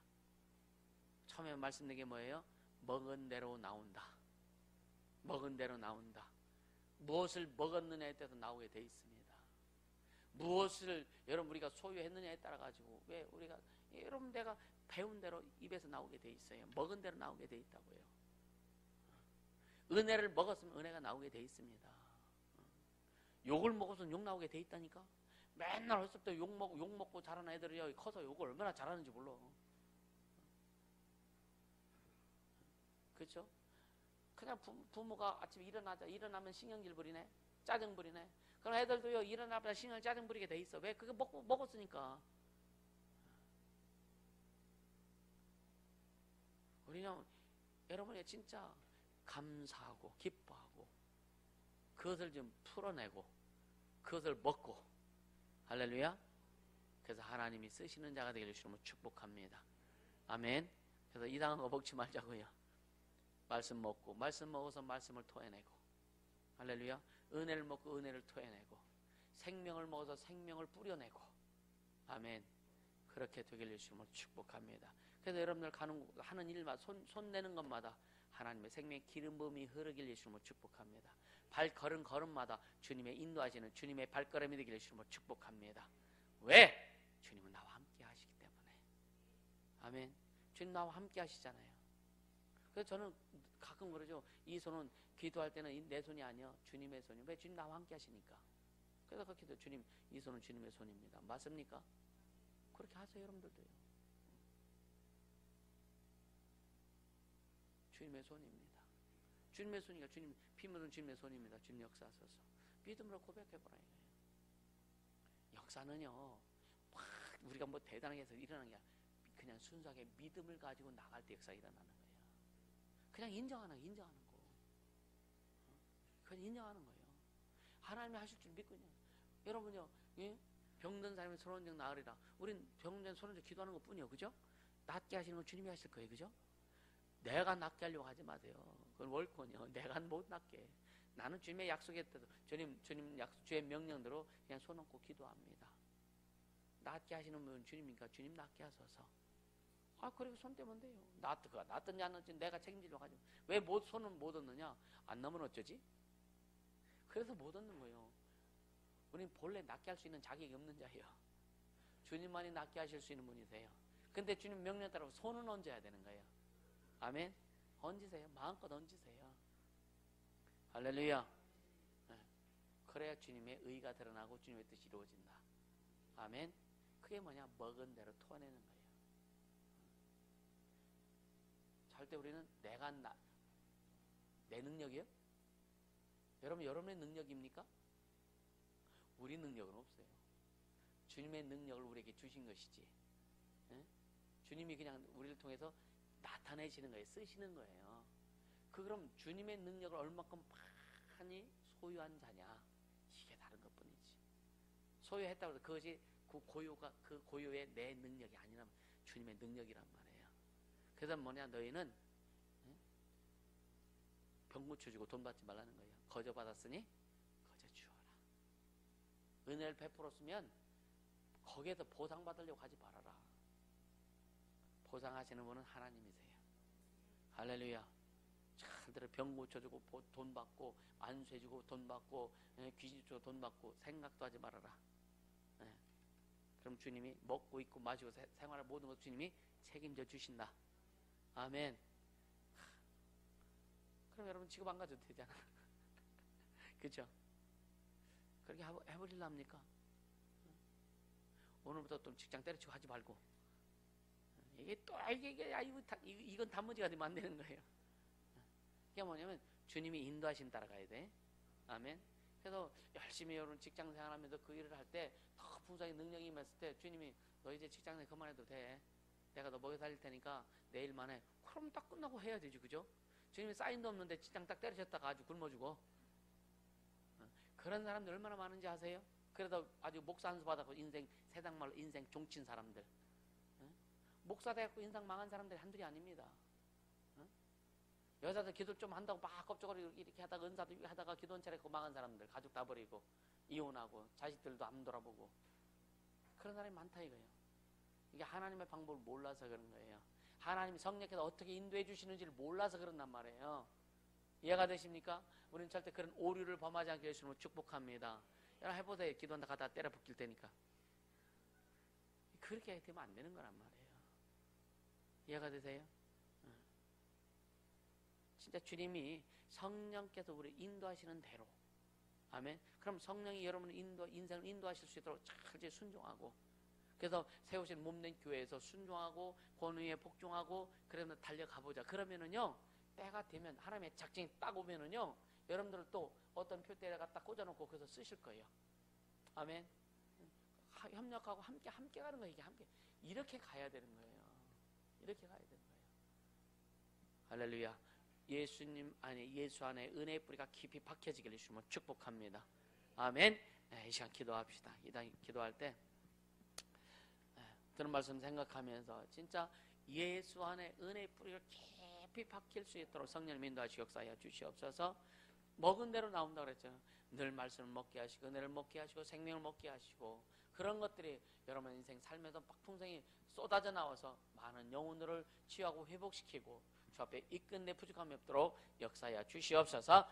처음에 말씀드린 게 뭐예요? 먹은 대로 나온다. 먹은 대로 나온다. 무엇을 먹었느냐에 따라서 나오게 돼 있습니다. 무엇을 여러분 우리가 소유했느냐에 따라 가지고, 왜 우리가 여러분 내가 배운 대로 입에서 나오게 돼 있어요. 먹은 대로 나오게 돼 있다고요. 은혜를 먹었으면 은혜가 나오게 돼 있습니다. 욕을 먹어서 욕 나오게 돼 있다니까. 맨날 어렸을 때 욕 먹고 자란 애들이 커서 욕을 얼마나 잘하는지 몰라. 그렇죠? 그냥 부모가 아침에 일어나면 신경질 부리네, 짜증 부리네. 그럼 애들도요 일어나면 신경 짜증 부리게 돼 있어. 왜? 그게 먹었으니까. 우리는 여러분이 진짜 감사하고 기뻐하고 그것을 좀 풀어내고 그것을 먹고, 할렐루야. 그래서 하나님이 쓰시는 자가 되기를 주님을 축복합니다. 아멘. 그래서 이상한 거 먹지 말자고요. 말씀 먹고, 말씀 먹어서 말씀을 토해내고, 할렐루야. 은혜를 먹고 은혜를 토해내고, 생명을 먹어서 생명을 뿌려내고, 아멘. 그렇게 되기를 주님을 축복합니다. 그래서 여러분들 하는 일마다 손 내는 것마다 하나님의 생명의 기름 부음이 흐르길 예수님을 축복합니다. 발걸음 걸음마다 주님의 인도하시는 주님의 발걸음이 되기를 예수님을 축복합니다. 왜? 주님은 나와 함께 하시기 때문에. 아멘. 주님 나와 함께 하시잖아요. 그래서 저는 가끔 그러죠. 이 손은 기도할 때는 내 손이 아니야, 주님의 손이. 왜? 주님 나와 함께 하시니까. 그래서 그렇게 해도 주님, 이 손은 주님의 손입니다. 맞습니까? 그렇게 하세요, 여러분들도요. 주님의 손입니다. 주님의 손이니까 주님 피 묻은 주님의 손입니다. 주님 역사하소서. 믿음으로 고백해보라 이거예요. 역사는요 막 우리가 뭐 대단하게 해서 일어나는 게 아니라 그냥 순수하게 믿음을 가지고 나갈 때 역사가 일어나는 거예요. 그냥 인정하는 거. 그건 인정하는 거예요. 하나님이 하실 줄 믿고 있냐. 여러분요, 예? 병든 사람이 손 얹어 나으리라. 우린 병든 손 얹어 기도하는 것 뿐이요, 그죠? 낫게 하시는 건 주님이 하실 거예요, 그죠? 내가 낫게 하려고 하지 마세요. 그건 월권이요. 내가 못 낫게. 나는 주님의 약속했대도 주의 명령대로 그냥 손 얹고 기도합니다. 낫게 하시는 분은 주님이니까 주님 낫게 하소서. 그리고 손 떼면 돼요. 낫든지 안 낫든지 내가 책임지려고 하지. 왜 손은 못 얻느냐? 안 넣으면 어쩌지? 그래서 못 얻는 거예요. 우리는 본래 낫게 할 수 있는 자격이 없는 자예요. 주님만이 낫게 하실 수 있는 분이세요. 근데 주님 명령 따라 손은 얹어야 되는 거예요. 아멘. 얹으세요. 마음껏 얹으세요. 할렐루야. 그래야 주님의 의가 드러나고 주님의 뜻이 이루어진다. 아멘. 그게 뭐냐? 먹은 대로 토해내는 거예요. 절대 우리는 내 능력이요? 여러분, 여러분의 능력입니까? 우리 능력은 없어요. 주님의 능력을 우리에게 주신 것이지. 예? 주님이 그냥 우리를 통해서 나타내시는 거예요. 쓰시는 거예요. 그럼 주님의 능력을 얼마큼 많이 소유한 자냐? 이게 다른 것뿐이지. 소유했다고 해서 그것이 그 고유의 내 능력이 아니라 주님의 능력이란 말이에요. 그래서 뭐냐? 너희는 병 고쳐주고 돈 받지 말라는 거예요. 거저 받았으니 거저 주어라. 은혜를 베풀었으면 거기에서 보상받으려고 하지 말아라. 보상하시는 분은 하나님이세요. 할렐루야. 잘 들어. 병 고쳐주고 돈 받고 안수해주고 돈 받고 귀신 쫓고 돈 받고 생각도 하지 말아라. 그럼 주님이 먹고 입고 마시고 생활할 모든 것 주님이 책임져 주신다. 아멘. 그럼 여러분 직업 안 가져도 되잖아. 그렇죠? 그렇게 해버릴랍니까? 오늘부터 또 직장 때려치고 하지 말고. 이게 또 이건 단무지가 되면 안 되는 거예요. 이게 뭐냐면 주님이 인도하심 따라가야 돼. 아멘. 그래서 열심히 여러분 직장 생활하면서 그 일을 할 때 더 풍성하게 능력이 임했을 때 주님이 너 이제 직장에 그만해도 돼. 내가 너 먹여 살릴 테니까 내일만 해. 그럼 딱 끝나고 해야 되지, 그죠? 주님이 사인도 없는데 직장 딱 때려쳤다가 아주 굶어주고. 그런 사람들 얼마나 많은지 아세요? 그래도 아주 목사 한수 받았고 인생 세상말로 인생 종친 사람들. 목사 돼갖고 인생 망한 사람들이 한둘이 아닙니다. 여자들 기도 좀 한다고 막 겁적거리고 이렇게 하다가 은사도 하다가 기도 한 차례고 망한 사람들, 가족 다 버리고 이혼하고 자식들도 안 돌아보고 그런 사람이 많다 이거예요. 이게 하나님의 방법을 몰라서 그런 거예요. 하나님이 성령께서 어떻게 인도해 주시는지를 몰라서 그런단 말이에요. 이해가 되십니까? 우리는 절대 그런 오류를 범하지 않게 해주시면 축복합니다. 여러분 해보세요. 기도한다 가다 때려 붙길 테니까. 그렇게 되면 안 되는 거란 말이에요. 이해가 되세요? 진짜 주님이 성령께서 우리 인도하시는 대로. 아멘. 그럼 성령이 여러분의 인생을 인도하실 수 있도록 잘 순종하고, 그래서 세우신 몸된 교회에서 순종하고 권위에 복종하고 그러면 달려가보자. 그러면은요 때가 되면 하나님의 작정이 딱 오면은요 여러분들을 또 어떤 표대에다가 딱 꽂아놓고 거기서 쓰실 거예요. 아멘. 협력하고 함께 가는 거예요. 이게 함께 이렇게 가야 되는 거예요. 이렇게 가야 되는 거예요. 할렐루야. 예수님 안에, 예수 안에 은혜의 뿌리가 깊이 박혀지기를 주시면 축복합니다. 아멘. 이 시간 기도합시다. 기도할 때 그런 말씀 생각하면서 진짜 예수 안에 은혜의 뿌리가 깊이 박힐 수 있도록 성령님 인도하시고 역사하여 주시옵소서. 먹은 대로 나온다고 그랬죠. 늘 말씀을 먹게 하시고 은혜를 먹게 하시고 생명을 먹게 하시고 그런 것들이 여러분 인생 삶에서 풍성히 쏟아져 나와서 많은 영혼들을 치유하고 회복시키고 주 앞에 이끈 내 부족함이 없도록 역사하여 주시옵소서.